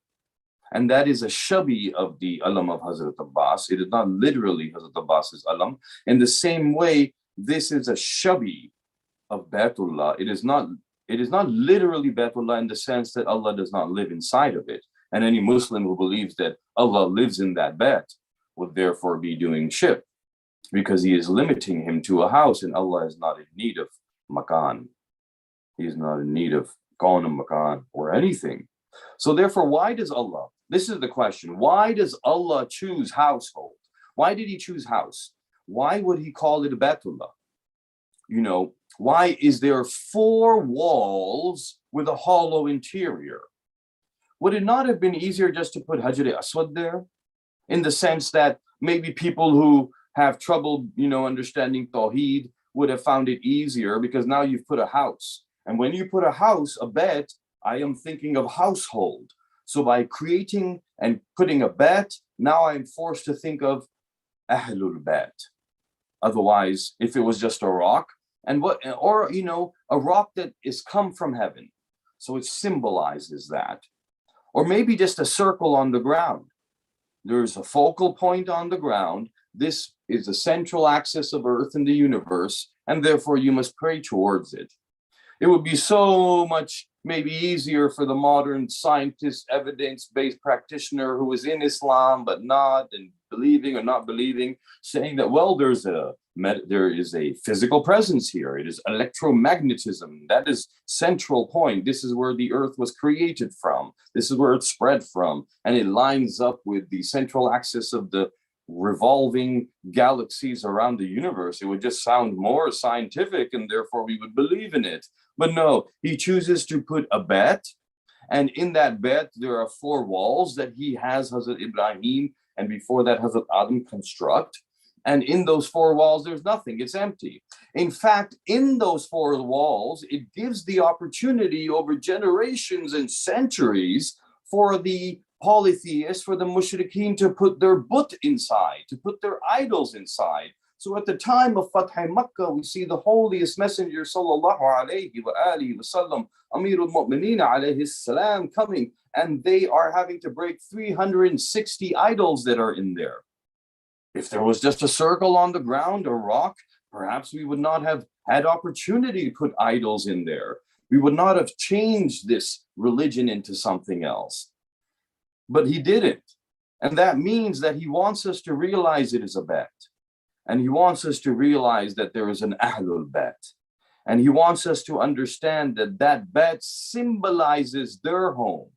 and that is a shabi of the alam of Hazrat Abbas. It is not literally Hazrat Abbas's alam. In the same way, this is a shabi of Baytullah. It is not literally Baytullah in the sense that Allah does not live inside of it. And any Muslim who believes that Allah lives in that Bayt would therefore be doing shirk, because he is limiting him to a house, and Allah is not in need of makan. He is not in need of kaun and makan or anything. So therefore, why does Allah, this is the question, why does Allah choose household? Why did he choose house? Why would he call it a Baytullah? Why is there 4 walls with a hollow interior? Would it not have been easier just to put Hajar Aswad there? In the sense that maybe people who have trouble, understanding Tawheed would have found it easier, because now you've put a house. And when you put a house, a bayt, I am thinking of household. So by creating and putting a bayt, now I'm forced to think of Ahlul Bayt. Otherwise, if it was just a rock, a rock that is come from heaven. So it symbolizes that. Or maybe just a circle on the ground. There's a focal point on the ground. This is the central axis of Earth in the universe, and therefore you must pray towards it. It would be so much maybe easier for the modern scientist, evidence-based practitioner who is in Islam but not, and believing or not believing, saying that, well, there is a physical presence here. It is electromagnetism. That is central point. This is where the earth was created from. This is where it spread from. And it lines up with the central axis of the revolving galaxies around the universe. It would just sound more scientific, and therefore we would believe in it. But no, he chooses to put a bet. And in that bet, there are 4 walls that he has Hazrat Ibrahim, and before that Hazrat Adam construct. And in those 4 walls, there's nothing. It's empty. In fact, in those 4 walls, it gives the opportunity over generations and centuries for the polytheists, for the mushrikeen, to put their but inside, to put their idols inside. So at the time of Fath Makkah, we see the holiest messenger, sallallahu alayhi wa alihi wa sallam, Amirul Mu'mineen alayhi salam, coming, and they are having to break 360 idols that are in there. If there was just a circle on the ground, a rock, perhaps we would not have had opportunity to put idols in there. We would not have changed this religion into something else. But he didn't. And that means that he wants us to realize it is a bet. And he wants us to realize that there is an Ahlul Bet. And he wants us to understand that that bet symbolizes their home.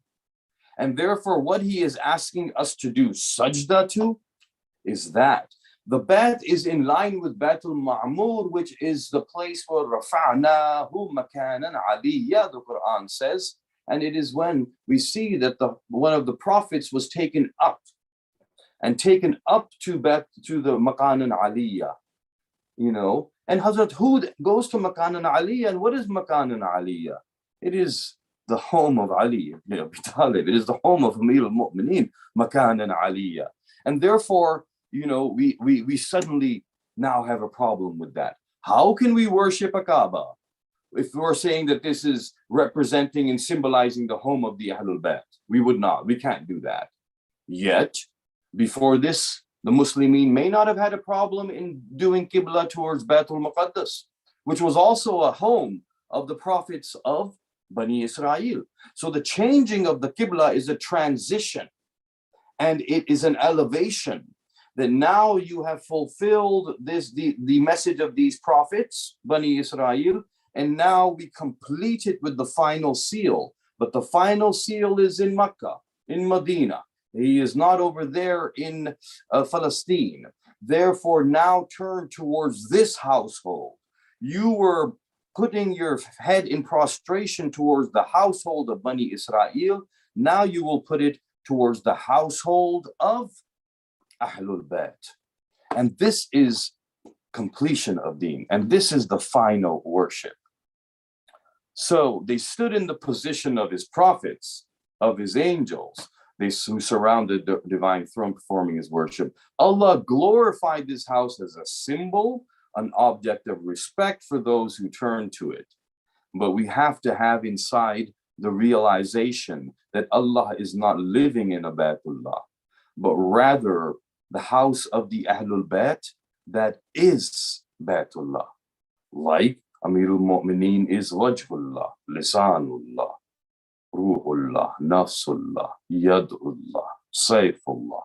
And therefore, what he is asking us to do sajda to is that. The bet is in line with Batul Ma'mur, which is the place where Rafa'nahu makanan aliyya, the Quran says. And it is when we see that one of the prophets was taken up and taken up to the Makanan Aliyah, and Hazrat Hud goes to Makanan Aliyah. And what is Makanan Aliyah? It is the home of Ali ibn Abi Talib. It is the home of Amir al-Mu'mineen, Makanan Aliyah. And therefore, we suddenly now have a problem with that. How can we worship a Kaaba if we're saying that this is representing and symbolizing the home of the Ahlul Bayt? We would not. We can't do that. Yet, before this, the Muslimin may not have had a problem in doing Qibla towards Baitul Muqaddas, which was also a home of the prophets of Bani Israel. So the changing of the Qibla is a transition, and it is an elevation that now you have fulfilled the message of these prophets, Bani Israel, and now we complete it with the final seal. But the final seal is in Makkah, in Medina. He is not over there in Palestine. Therefore, now turn towards this household. You were putting your head in prostration towards the household of Bani Israel. Now you will put it towards the household of Ahlul Bayt. And this is completion of deen. And this is the final worship. So they stood in the position of his prophets, of his angels, who surrounded the divine throne performing his worship. Allah glorified this house as a symbol, an object of respect for those who turn to it. But we have to have inside the realization that Allah is not living in a Baytullah, but rather the house of the Ahlul Bayt that is Baytullah. Like Amirul Mu'mineen is Wajhullah, Lisanullah, Ruhullah, Nafsullah, Yadullah, Sayfullah.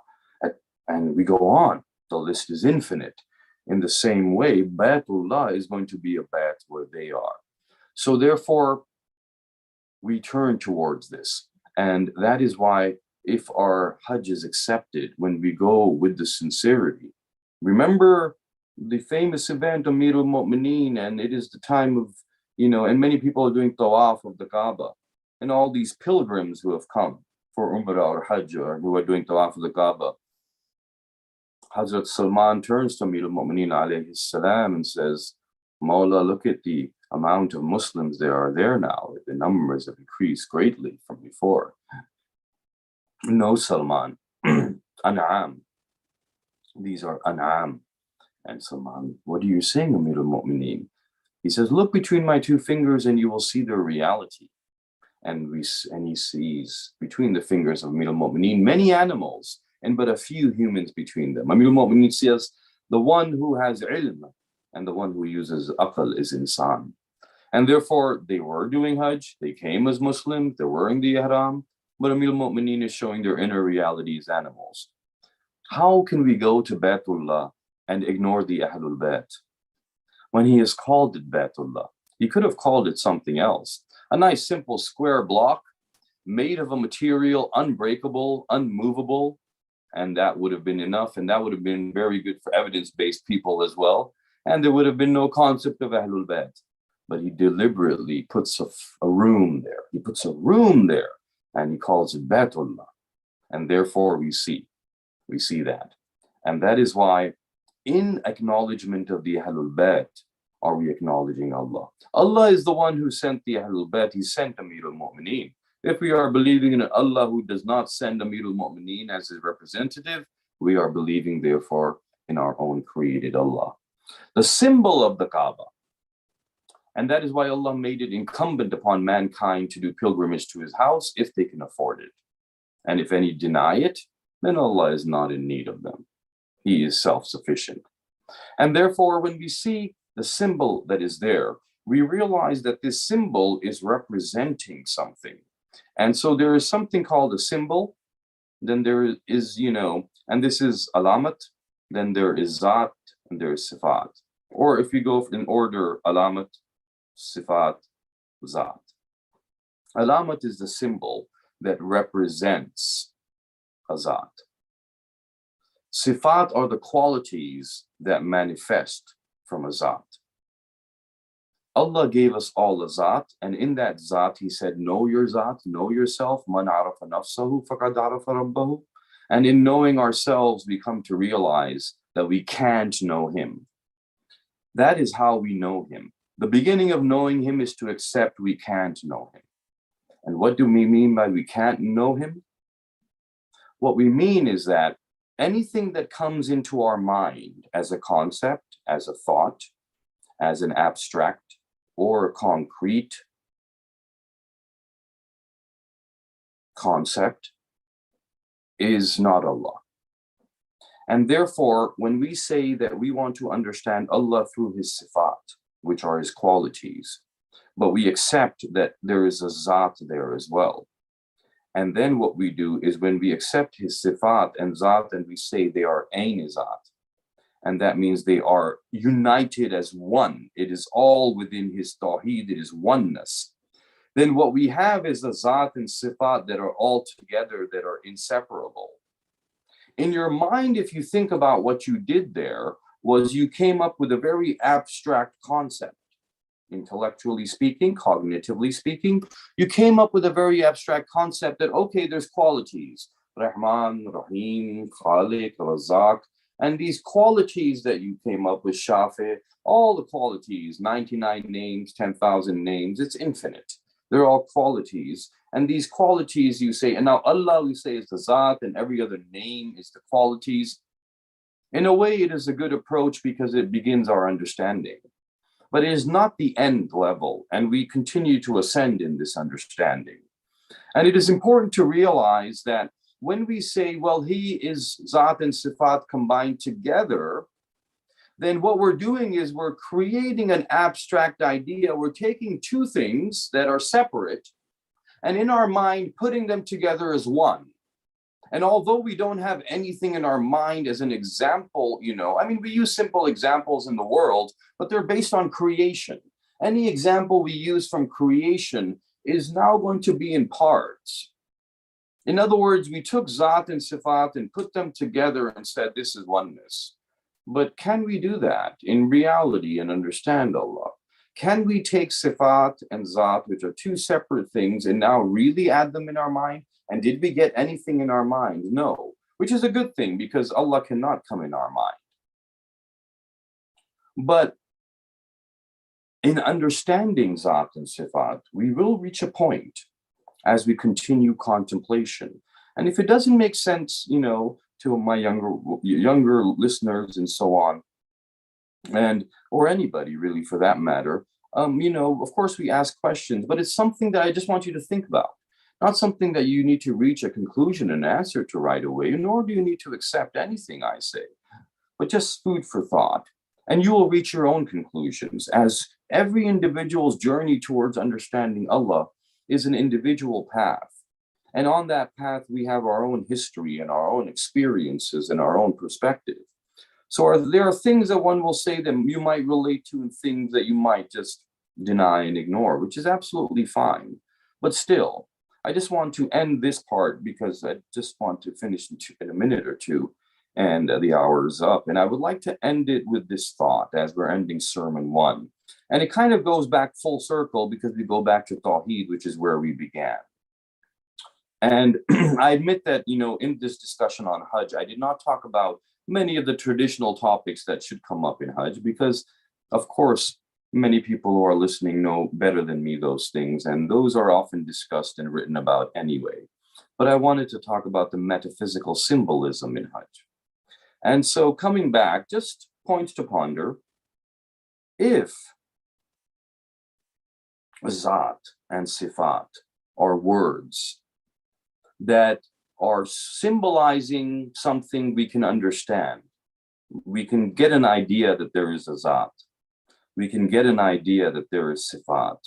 And we go on. The list is infinite. In the same way, Baytullah is going to be a Bayt where they are. So therefore, we turn towards this. And that is why if our Hajj is accepted, when we go with the sincerity, remember the famous event of Amirul Mu'mineen, and it is the time of, and many people are doing tawaf of the Kaaba. And all these pilgrims who have come for Umrah or Hajj or who are doing tawaf of the Kaaba, Hazrat Salman turns to Amir al-Mu'mineen alayhi salam and says, Mawla, look at the amount of Muslims there are there now. The numbers have increased greatly from before. No, Salman, An'am. These are An'am. And Salman, what are you saying, Amir al-Mu'mineen? He says, look between my 2 fingers and you will see their reality. And he sees between the fingers of Amir al-Mu'mineen many animals and but a few humans between them. Amir al-Mu'mineen says, the one who has ilm and the one who uses aql is insan. And therefore, they were doing Hajj, they came as Muslims, they're wearing the ihram, but Amir al-Mu'mineen is showing their inner reality as animals. How can we go to Baytullah and ignore the Ahlul Bayt when he has called it Baytullah? He could have called it something else. A nice simple square block made of a material unbreakable, unmovable, and that would have been enough, and that would have been very good for evidence-based people as well, and there would have been no concept of Ahlul Bayt. But he deliberately puts a room there. He puts a room there, and he calls it Baytullah, and therefore we see that. And that is why in acknowledgement of the Ahlul Bayt, are we acknowledging Allah? Allah is the one who sent the Ahlul Bayt. He sent Amirul Mu'mineen. If we are believing in Allah who does not send Amirul Mu'mineen as his representative, we are believing therefore in our own created Allah. The symbol of the Kaaba. And that is why Allah made it incumbent upon mankind to do pilgrimage to his house if they can afford it. And if any deny it, then Allah is not in need of them. He is self-sufficient. And therefore, when we see the symbol that is there, we realize that this symbol is representing something. And so there is something called a symbol, then there is, and this is alamat, then there is zat, and there is sifat. Or if we go in order, alamat, sifat, zat. Alamat is the symbol that represents a zat. Sifat are the qualities that manifest from a zat. Allah gave us all a zat, and in that zat, he said, know your zat, know yourself, man arafa nafsahu faqad arafa rabbahu. And in knowing ourselves, we come to realize that we can't know him. That is how we know him. The beginning of knowing him is to accept we can't know him. And what do we mean by we can't know him? What we mean is that anything that comes into our mind as a concept, as a thought, as an abstract or a concrete concept is not Allah. And therefore, when we say that we want to understand Allah through his sifat, which are his qualities, but we accept that there is a zat there as well. And then what we do is when we accept his sifat and zat and we say they are ain zat, and that means they are united as one. It is all within his tawheed, it is oneness. Then what we have is a zat and sifat that are all together, that are inseparable. In your mind, if you think about what you did there, was you came up with a very abstract concept. Intellectually speaking, cognitively speaking, you came up with a very abstract concept that, okay, there's qualities, Rahman, Rahim, Khaliq, Razak, and these qualities that you came up with, Shafi, all the qualities, 99 names, 10,000 names, it's infinite. They're all qualities. And these qualities you say, and now Allah we say is the Zat, and every other name is the qualities. In a way, it is a good approach because it begins our understanding. But it is not the end level, and we continue to ascend in this understanding. And it is important to realize that when we say, well, he is Zat and Sifat combined together, then what we're doing is we're creating an abstract idea. We're taking two things that are separate and in our mind putting them together as one. And although we don't have anything in our mind as an example, we use simple examples in the world, but they're based on creation. Any example we use from creation is now going to be in parts. In other words, we took Zat and Sifat and put them together and said, this is oneness. But can we do that in reality and understand Allah? Can we take Sifat and Zat, which are two separate things, and now really add them in our mind? And did we get anything in our mind? No, which is a good thing because Allah cannot come in our mind. But in understanding Zat and Sifat, we will reach a point as we continue contemplation. And if it doesn't make sense, to my younger listeners and so on, or anybody really for that matter, of course we ask questions, but it's something that I just want you to think about. Not something that you need to reach a conclusion and answer to right away, nor do you need to accept anything I say, but just food for thought. And you will reach your own conclusions, as every individual's journey towards understanding Allah is an individual path. And on that path, we have our own history and our own experiences and our own perspective. So there are things that one will say that you might relate to and things that you might just deny and ignore, which is absolutely fine. But still, I just want to end this part because I just want to finish in a minute or two, and the hour is up. And I would like to end it with this thought as we're ending Sermon 1. And it kind of goes back full circle because we go back to Tawheed, which is where we began. And I admit that, in this discussion on Hajj, I did not talk about many of the traditional topics that should come up in Hajj because, of course, many people who are listening know better than me those things, and those are often discussed and written about anyway. But I wanted to talk about the metaphysical symbolism in Hajj. And so coming back, just points to ponder. If Zat and Sifat are words that are symbolizing something we can understand, we can get an idea that there is a Zat, we can get an idea that there is Sifat,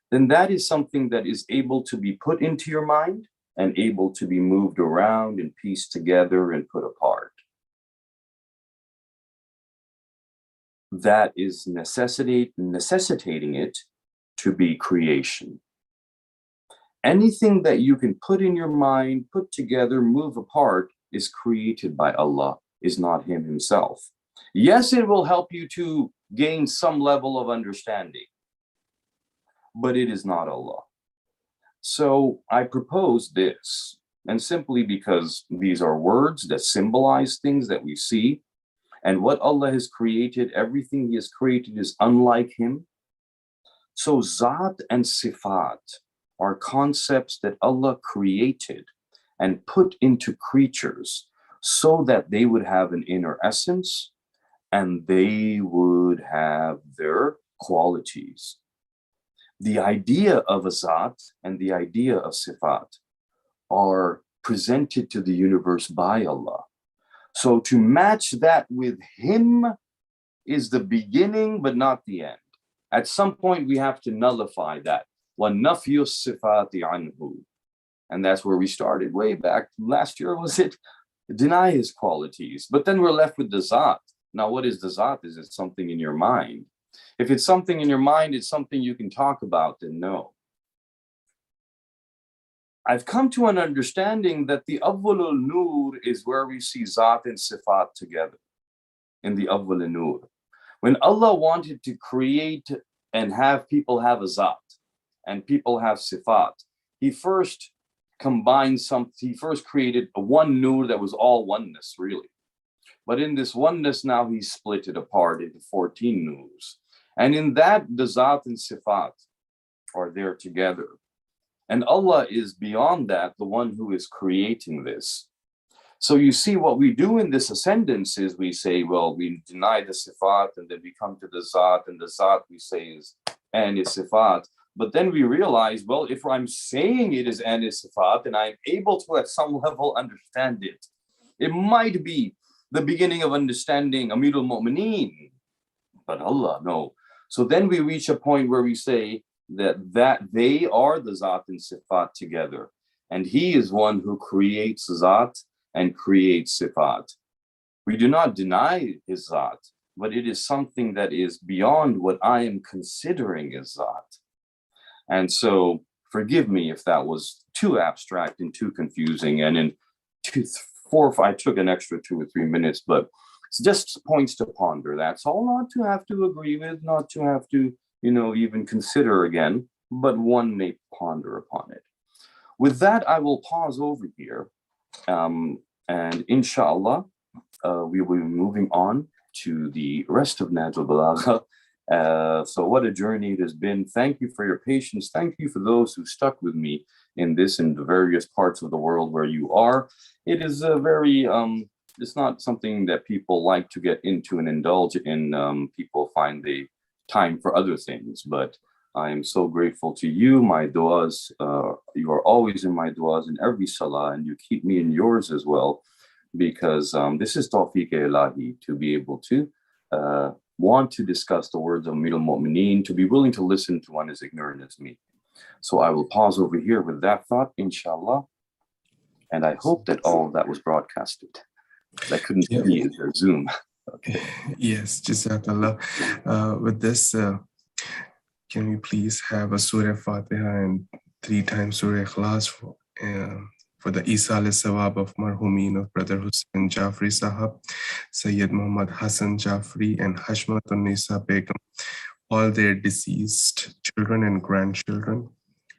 then that is something that is able to be put into your mind and able to be moved around and pieced together and put apart. That is necessitating it to be creation. Anything that you can put in your mind, put together, move apart, is created by Allah, is not Him Himself. Yes, it will help you to gain some level of understanding, but it is not Allah. So I propose this, and simply because these are words that symbolize things that we see, and what Allah has created, everything He has created is unlike Him. So Zat and Sifat are concepts that Allah created and put into creatures so that they would have an inner essence and they would have their qualities. The idea of a Zat and the idea of Sifat are presented to the universe by Allah. So to match that with Him is the beginning, but not the end. At some point, we have to nullify that. وَالنَّفْيُ الصِّفَاتِ عَنْهُ. And that's where we started way back last year, was it? Deny His qualities. But then we're left with the Zat. Now, what is the Zat? Is it something in your mind? If it's something in your mind, it's something you can talk about, then no. I've come to an understanding that the Awwalul Nur is where we see Zat and Sifat together in the Awwal Nur. When Allah wanted to create and have people have a Zat and people have Sifat, He first combined He first created a one Nur that was all oneness, really. But in this oneness now, He split it apart into 14 Nurs. And in that, the Zat and Sifat are there together. And Allah is beyond that, the one who is creating this. So you see, what we do in this ascendance is we say, well, we deny the Sifat and then we come to the Zat, and the Zat we say is and is Sifat. But then we realize, well, if I'm saying it is and is Sifat and I'm able to at some level understand it, it might be the beginning of understanding Amirul Mu'mineen, but Allah, no. So then we reach a point where we say that they are the Zat and Sifat together. And He is one who creates Zat and creates Sifat. We do not deny His Zat, but it is something that is beyond what I am considering as Zat. And so forgive me if that was too abstract and too confusing. And in I took an extra 2 or 3 minutes, but it's just points to ponder. That's all, not to have to agree with, not to have to, even consider again, but one may ponder upon it. With that, I will pause over here. And inshallah, we will be moving on to the rest of Nahjul Balagha. So what a journey it has been. Thank you for your patience. Thank you for those who stuck with me in this in the various parts of the world where you are. It is a very, it's not something that people like to get into and indulge in. People find the time for other things, but I am so grateful to you. My du'as, you are always in my du'as in every salah, and you keep me in yours as well, because this is tawfiq ilahi, to be able to want to discuss the words of Amirul Mu'mineen, to be willing to listen to one as ignorant as me. So I will pause over here with that thought, inshallah. And I hope that all of that was broadcasted. I couldn't see the Zoom. Okay. Yes, Jazakallah. With this, can we please have a Surah Fatiha and 3 times Surah Ikhlas for the Isal Sawab of Marhumin of Brother Hussein Jafri Sahab, Sayyid Muhammad Hassan Jafri, and Hashmat Nisa Begum, all their deceased children and grandchildren,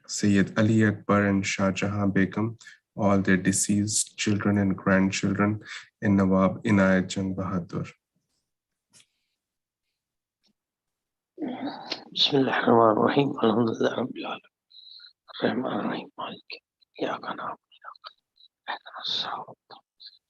Sayyid Ali Akbar and Shah Jahan Begum, all their deceased children and grandchildren, and Nawab Inayat Jang Bahadur. Bismillahirrahmanirrahim. Alhamdulillah Rabbil Alamin. Rahmanir-Rahim. Malik Iyyaka na'budu wa iyyaka nasta'in. Ihdinas siratal mustaqim.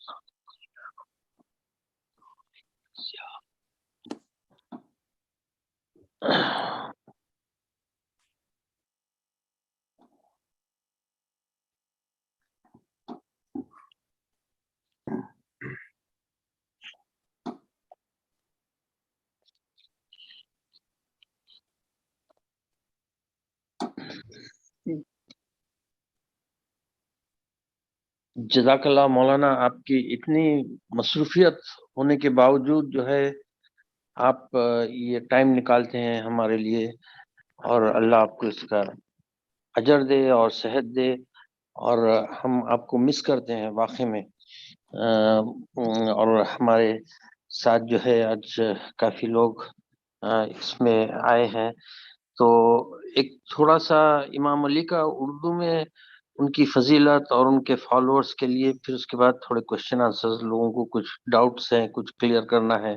जज़ाकल्लाह मौलाना, आपकी इतनी मसरूफियत होने के बावजूद जो है आप ये टाइम निकालते हैं हमारे लिए, और अल्लाह आपको इसका अजर दे और सेहत दे, और हम आपको मिस करते हैं वाकई में। और हमारे साथ जो है आज काफ़ी लोग इसमें आए हैं, तो एक थोड़ा सा इमाम अली का उर्दू में उनकी फजीलत और उनके फॉलोअर्स के लिए, फिर उसके बाद थोड़े क्वेश्चन आंसर्स, लोगों को कुछ डाउट्स हैं, कुछ क्लियर करना है।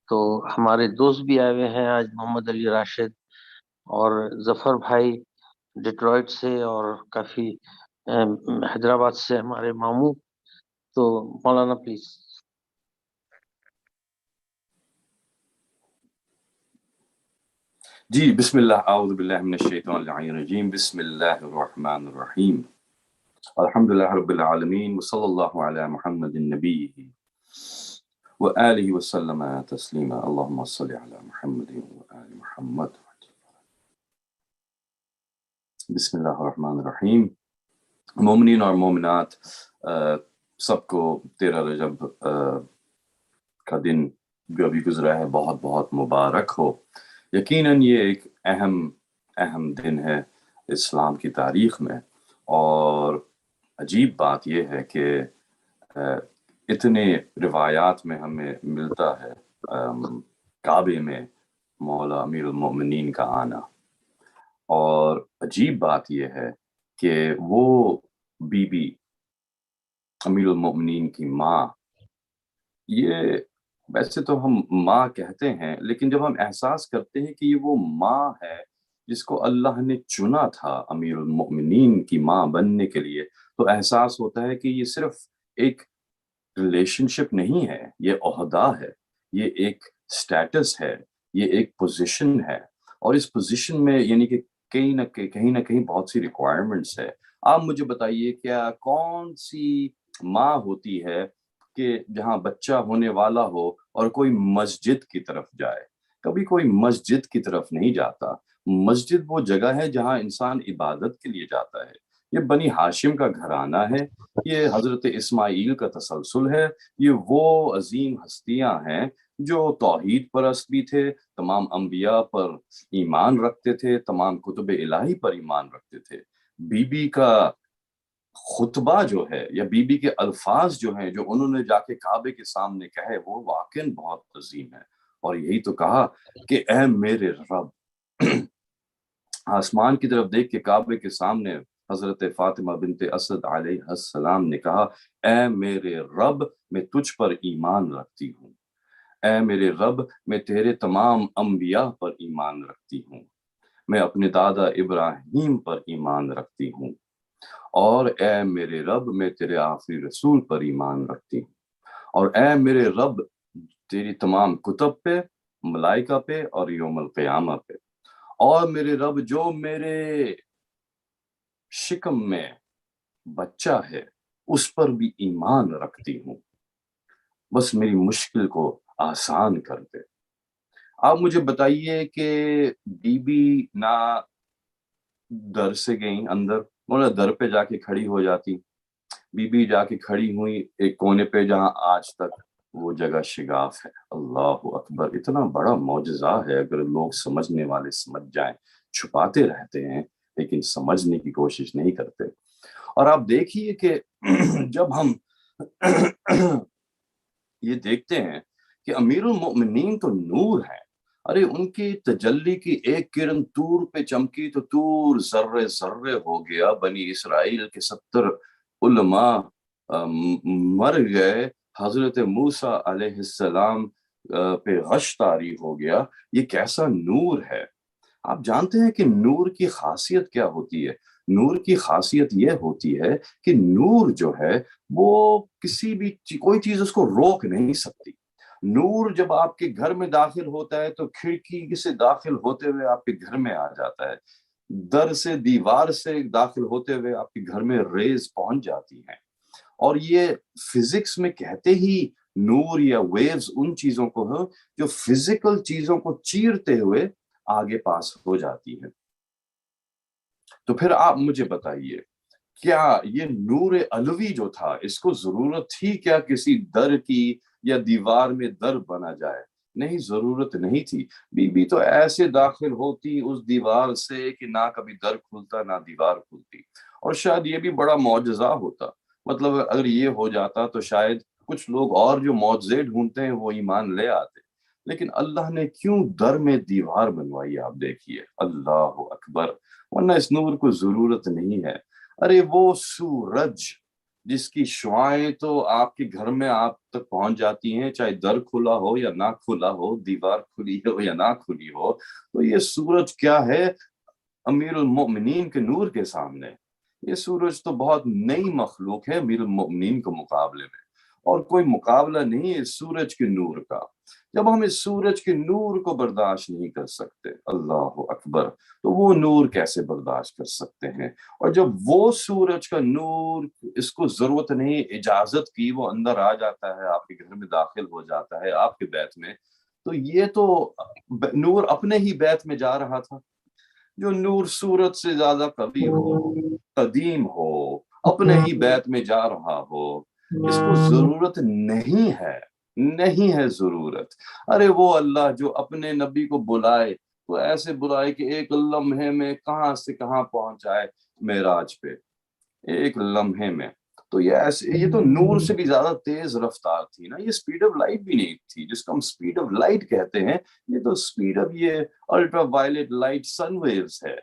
तो हमारे दोस्त भी आए हुए हैं आज, मोहम्मद अली राशिद और जफर भाई डिट्रॉइट से, और काफ़ी हैदराबाद से हमारे मामू। तो मौलाना प्लीज। जी, बिस्मिल्लाह, आऊज़ु बिल्लाहि मिनश शैतानिर रजीम, बिस्मिल्लाहिर रहमानिर रहीम, अल्हम्दुलिल्लाहि रब्बिल आलमीन, व सल्लल्लाहु अला मुहम्मदिन नबिय्यिहि व आलिहि व सल्लम तस्लीमा, अल्लाहुम्मा सल्लि अला मुहम्मदिन व आलि मुहम्मद। बिस्मिल्लाहिर रहमानिर रहीम। मोमिनीन और मोमिनात, सबको 13 रजब का दिन जो अभी गुजरा है बहुत बहुत मुबारक हो। यकीनन ये एक अहम दिन है इस्लाम की तारीख में, और अजीब बात यह है कि इतने रिवायात में हमें मिलता है काबे में मौला अमीरुल मोमिनीन का आना, और अजीब बात यह है कि वो बीबी अमीरुल मोमिनीन की माँ, ये वैसे तो हम माँ कहते हैं, लेकिन जब हम एहसास करते हैं कि ये वो माँ है जिसको अल्लाह ने चुना था अमीरुल मोमिनीन की माँ बनने के लिए, तो एहसास होता है कि ये सिर्फ एक रिलेशनशिप नहीं है, ये ओहदा है, ये एक स्टेटस है, ये एक पोजीशन है, और इस पोजीशन में यानी कि कहीं ना कहीं बहुत सी रिक्वायरमेंट्स है। आप मुझे बताइए, क्या कौन सी माँ होती है कि जहाँ बच्चा होने वाला हो और कोई मस्जिद की तरफ जाए? कभी कोई मस्जिद की तरफ नहीं जाता। मस्जिद वो जगह है जहाँ इंसान इबादत के लिए जाता है। ये बनी हाशिम का घराना है, ये हजरत इस्माइल का तसलसल है, ये वो अजीम हस्तियां हैं जो तौहीद परस्त भी थे, तमाम अंबिया पर ईमान रखते थे, तमाम कुतुब इलाही पर ईमान रखते थे। बीबी का खुतबा जो है या बीबी के अल्फाज जो हैं, जो उन्होंने जाके काबे के सामने कहे, वो वाकई बहुत अजीम है। और यही तो कहा कि ऐ मेरे रब, आसमान की तरफ देख के काबे के सामने हजरत फातिमा बिनते असद अलैहिस्सलाम ने कहा, ऐ मेरे रब, मैं तुझ पर ईमान रखती हूँ। ऐ मेरे रब, मैं तेरे तमाम अंबिया पर ईमान रखती हूँ। मैं अपने दादा इब्राहिम पर ईमान रखती हूँ। और ऐ मेरे रब, मैं तेरे आखिरी रसूल पर ईमान रखती हूँ। और ऐ मेरे रब, तेरी तमाम कुतुब पे, मलाइका पे और यौमुल क़यामा पे। और मेरे रब, जो मेरे शिकम में बच्चा है उस पर भी ईमान रखती हूँ। बस मेरी मुश्किल को आसान कर दे। आप मुझे बताइए कि बीबी ना در سے گئیں اندر، مولا در پہ جا کے کھڑی ہو جاتی، بی بی جا کے کھڑی ہوئی ایک کونے پہ جہاں آج تک وہ جگہ شگاف ہے۔ اللہ اکبر، اتنا بڑا معجزہ ہے، اگر لوگ سمجھنے والے سمجھ جائیں۔ چھپاتے رہتے ہیں لیکن سمجھنے کی کوشش نہیں کرتے۔ اور آپ دیکھیے کہ جب ہم یہ دیکھتے ہیں کہ امیر المؤمنین تو نور ہیں، ارے ان کی تجلی کی ایک کرن طور پہ چمکی تو طور ذرے ذرے ہو گیا، بنی اسرائیل کے 70 علماء مر گئے، حضرت موسیٰ علیہ السلام پہ غش طاری ہو گیا۔ یہ کیسا نور ہے! آپ جانتے ہیں کہ نور کی خاصیت کیا ہوتی ہے؟ نور کی خاصیت یہ ہوتی ہے کہ نور جو ہے وہ کسی بھی کوئی چیز اس کو روک نہیں سکتی۔ نور جب آپ کے گھر میں داخل ہوتا ہے تو کھڑکی سے داخل ہوتے ہوئے آپ کے گھر میں آ جاتا ہے، در سے دیوار سے داخل ہوتے ہوئے آپ کے گھر میں ریز پہنچ جاتی ہیں۔ اور یہ فزکس میں کہتے ہی نور یا ویوز ان چیزوں کو ہے جو فزیکل چیزوں کو چیرتے ہوئے آگے پاس ہو جاتی ہے۔ تو پھر آپ مجھے بتائیے، کیا یہ نور علوی جو تھا اس کو ضرورت تھی کیا کسی در کی یا دیوار میں در بنا جائے؟ نہیں، ضرورت نہیں تھی۔ بی بی تو ایسے داخل ہوتی اس دیوار سے کہ نہ کبھی در کھلتا نہ دیوار کھلتی۔ اور شاید یہ بھی بڑا معجزہ ہوتا، مطلب اگر یہ ہو جاتا تو شاید کچھ لوگ اور جو معجزے ڈھونڈتے ہیں وہ ایمان لے آتے، لیکن اللہ نے کیوں در میں دیوار بنوائی؟ آپ دیکھیے، اللہ اکبر، ورنہ اس نور کو ضرورت نہیں ہے۔ ارے وہ سورج جس کی شعاعیں تو آپ کے گھر میں آپ تک پہنچ جاتی ہیں، چاہے در کھلا ہو یا نہ کھلا ہو، دیوار کھلی ہو یا نہ کھلی ہو، تو یہ سورج کیا ہے امیر المؤمنین کے نور کے سامنے؟ یہ سورج تو بہت نئی مخلوق ہے امیر المؤمنین کے مقابلے میں، اور کوئی مقابلہ نہیں ہے اس سورج کے نور کا۔ جب ہم اس سورج کے نور کو برداشت نہیں کر سکتے، اللہ اکبر، تو وہ نور کیسے برداشت کر سکتے ہیں؟ اور جب وہ سورج کا نور، اس کو ضرورت نہیں اجازت کی، وہ اندر آ جاتا ہے، آپ کے گھر میں داخل ہو جاتا ہے، آپ کے بیت میں، تو یہ تو نور اپنے ہی بیت میں جا رہا تھا۔ جو نور سورج سے زیادہ قوی ہو، قدیم ہو، اپنے ہی بیت میں جا رہا ہو، اس کو ضرورت نہیں ہے، نہیں ہے ضرورت۔ ارے وہ اللہ جو اپنے نبی کو بلائے تو ایسے بلائے کہ ایک لمحے میں کہاں سے کہاں پہنچ جائے معراج پہ، ایک لمحے میں۔ تو یہ تو نور سے بھی زیادہ تیز رفتار تھی نا، یہ سپیڈ آف لائٹ بھی نہیں تھی جس کو ہم سپیڈ آف لائٹ کہتے ہیں، یہ تو سپیڈ آف یہ الٹرا وائلٹ لائٹ سن ویوز ہے۔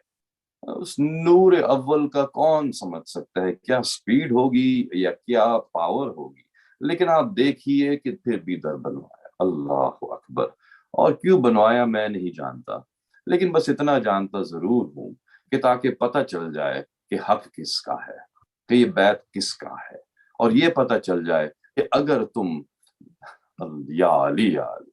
اس نور اول کا کون سمجھ سکتا ہے کیا سپیڈ ہوگی یا کیا پاور ہوگی؟ لیکن آپ دیکھیے کہ پھر بھی در بنوایا، اللہ اکبر۔ اور کیوں بنوایا میں نہیں جانتا، لیکن بس اتنا جانتا ضرور ہوں کہ تاکہ پتہ چل جائے کہ حق کس کا ہے، کہ یہ بیت کس کا ہے، اور یہ پتہ چل جائے کہ اگر تم یا علی یا علی،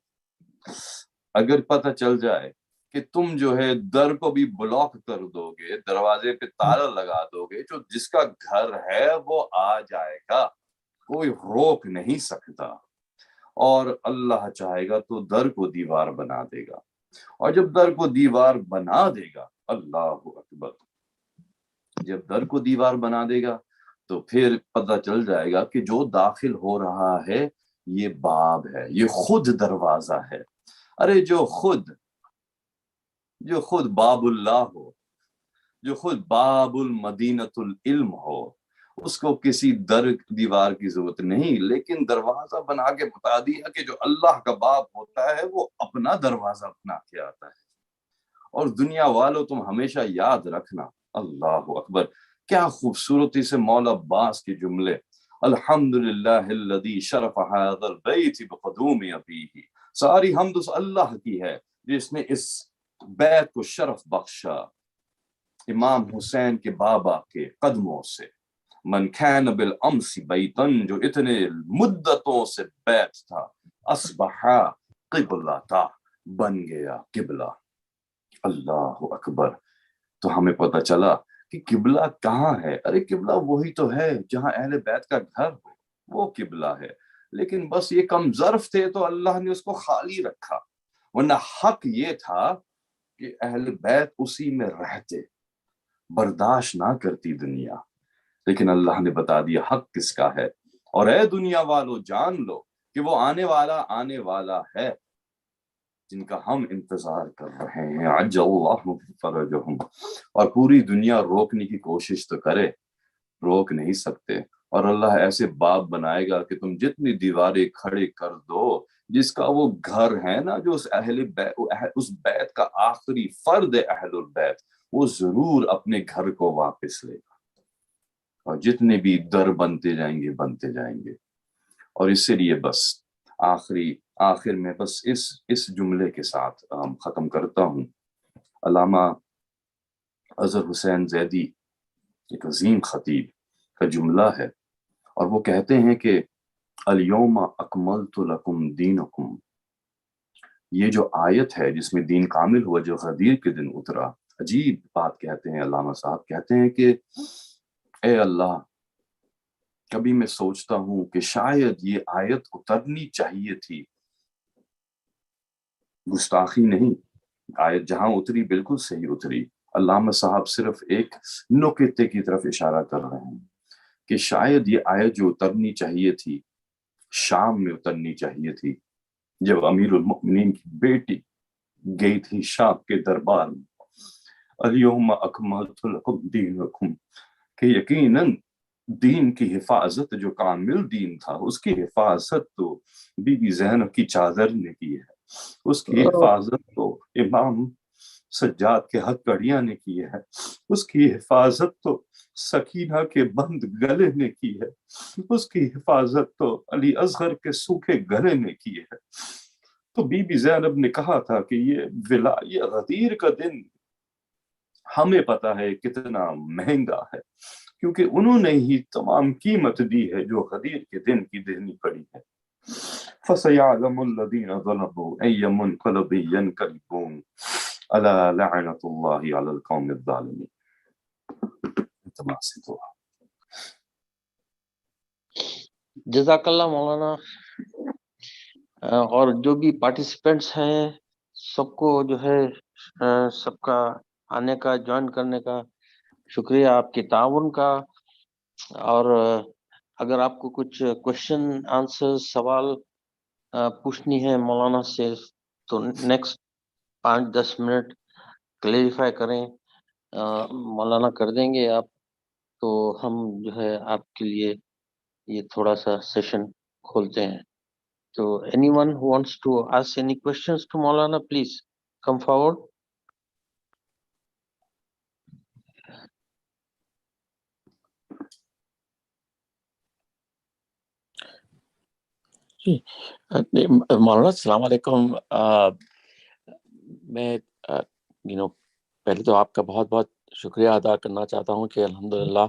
اگر پتہ چل جائے کہ تم جو ہے در کو بھی بلاک کر دو گے، دروازے پہ تالا لگا دو گے، جو جس کا گھر ہے وہ آ جائے گا، کوئی روک نہیں سکتا، اور اللہ چاہے گا تو در کو دیوار بنا دے گا۔ اور جب در کو دیوار بنا دے گا، اللہ اکبر، جب در کو دیوار بنا دے گا تو پھر پتہ چل جائے گا کہ جو داخل ہو رہا ہے یہ باب ہے، یہ خود دروازہ ہے۔ ارے جو خود باب اللہ ہو، جو خود باب المدینۃ العلم ہو، اس کو کسی در دیوار کی ضرورت نہیں، لیکن دروازہ بنا کے بتا دیا کہ جو اللہ کا باب ہوتا ہے وہ اپنا دروازہ بنا کے آتا ہے۔ اور دنیا والوں تم ہمیشہ یاد رکھنا، اللہ اکبر، کیا خوبصورتی سے مولا عباس کے جملے، الحمدللہ الذی شرف ھذا البیت بقدوم ابیہ، ساری حمد اس اللہ کی ہے جس نے اس بیت کو شرف بخشا امام حسین کے بابا کے قدموں سے۔ من کان بالامس بیتن، جو اتنے مدتوں سے بیت تھا، اصبح قبلہ، بن گیا قبلہ، اللہ اکبر۔ تو ہمیں پتہ چلا کہ قبلہ کہاں ہے؟ ارے قبلہ وہی تو ہے جہاں اہل بیت کا گھر ہو، وہ قبلہ ہے، لیکن بس یہ کم ظرف تھے تو اللہ نے اس کو خالی رکھا، ورنہ حق یہ تھا کہ اہل بیت اسی میں رہتے۔ برداشت نہ کرتی دنیا، لیکن اللہ نے بتا دیا حق کس کا ہے. اور اے دنیا والو جان لو کہ وہ آنے والا ہے جن کا ہم انتظار کر رہے ہیں. عجل اللہ فرجہم. اور پوری دنیا روکنے کی کوشش تو کرے، روک نہیں سکتے. اور اللہ ایسے باب بنائے گا کہ تم جتنی دیواریں کھڑے کر دو، جس کا وہ گھر ہے نا، جو اس بیت کا آخری فرد اہل البیت، وہ ضرور اپنے گھر کو واپس لے گا. اور جتنے بھی در بنتے جائیں گے. اور اس لیے بس آخر میں بس اس جملے کے ساتھ ختم کرتا ہوں. علامہ اظہر حسین زیدی ایک عظیم خطیب کا جملہ ہے، اور وہ کہتے ہیں کہ الیوم اکملت لکم دینکم. یہ جو آیت ہے جس میں دین کامل ہوا، جو غدیر کے دن اترا، عجیب بات کہتے ہیں علامہ صاحب. کہتے ہیں کہ اے اللہ، کبھی میں سوچتا ہوں کہ شاید یہ آیت اترنی چاہیے تھی. گستاخی نہیں، آیت جہاں اتری بالکل صحیح اتری. علامہ صاحب صرف ایک نکتے کی طرف اشارہ کر رہے ہیں کہ شاید یہ آیت جو اترنی چاہیے تھی، شام میں اترنی چاہیے تھی، جب امیر المؤمنین کی بیٹی گئی تھی شام کے دربار میں. الیوم اکملت لکم دینکم، کہ یقیناً دین کی حفاظت، جو کامل دین تھا، اس کی حفاظت تو بی بی زینب کی چادر نے کی ہے. اس کی حفاظت تو امام سجاد کے ہتھکڑیاں نے کی ہے. اس کی حفاظت تو سکینہ کے بند گلے نے کی ہے. اس کی حفاظت تو علی اصغر کے سوکھے گلے نے کی ہے. تو بی بی زینب نے کہا تھا کہ یہ غدیر کا دن ہمیں پتا ہے کتنا مہنگا ہے، کیونکہ انہوں نے ہی تمام قیمت دی ہے جو غدیر کے دن کی دینی پڑی ہے. فَسَيَعْلَمُ الَّذِينَ ظَلَمُوا أَيَّ مُنقَلَبٍ يَنقَلِبُونَ أَلَا لَعْنَةُ اللَّهِ عَلَى الْقَوْمِ الظَّالِمِينَ. جزاک اللہ مولانا. اور جو بھی پارٹیسپینٹس ہیں سب کو جو ہے سب کا آنے کا، جوائن کرنے کا شکریہ، آپ کے تعاون کا. اور اگر آپ کو کچھ کوشچن آنسر سوال پوچھنی ہے مولانا سے تو نیکسٹ 5-10 منٹ کلیریفائی کریں، مولانا کر دیں گے آپ. تو ہم جو ہے آپ کے لیے یہ تھوڑا سا سیشن کھولتے ہیں. تو anyone who wants to ask any questions to Maulana, please come forward. مولانا السلام علیکم. میں پہلے تو آپ کا بہت بہت شکریہ ادا کرنا چاہتا ہوں کہ الحمدللہ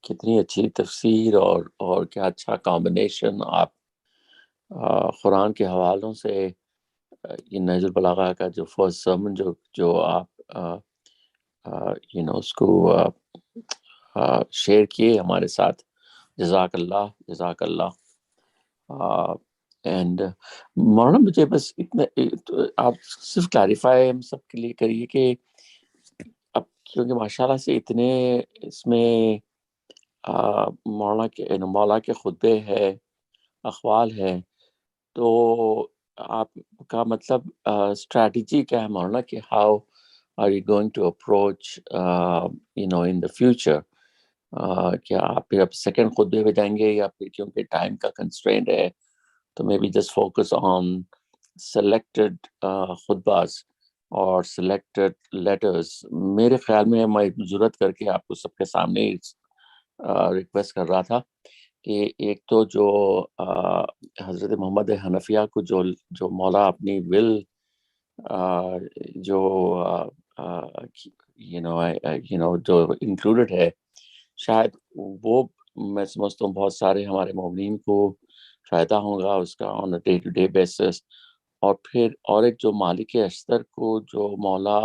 کتنی اچھی تفسیر اور کیا اچھا کمبینیشن آپ قرآن کے حوالوں سے یہ نہج البلاغہ کا جو فرسٹ سرمن جو آپ اس کو شیئر کیے ہمارے ساتھ. جزاک اللہ. اینڈ مولانا مجھے بس اتنا آپ صرف کلیریفائی ہم سب کے لیے کریے کہ اب کیونکہ ماشاءاللہ سے اتنے اس میں مولا کے خطبے ہے، اقوال ہے، تو آپ کا مطلب اسٹریٹجی کیا ہے مولانا کہ how are you going to approach in the future? کیا آپ پھر اب سیکنڈ خطبے پہ جائیں گے یا پھر کیونکہ ٹائم کا کنسٹرینٹ ہے تو maybe just focus on selected خطباز اور سلیکٹڈ لیٹرز؟ میرے خیال میں ضرورت کر کے آپ کو سب کے سامنے ریکویسٹ کر رہا تھا کہ ایک تو جو حضرت محمد حنفیہ کو جو مولا اپنی ول جو جو انکلوڈڈ ہے، شاید وہ میں سمجھتا ہوں بہت سارے ہمارے مومنین کو فائدہ ہوگا اس کا on a day to day basis. اور پھر اور ایک جو مالک اشتر کو جو مولا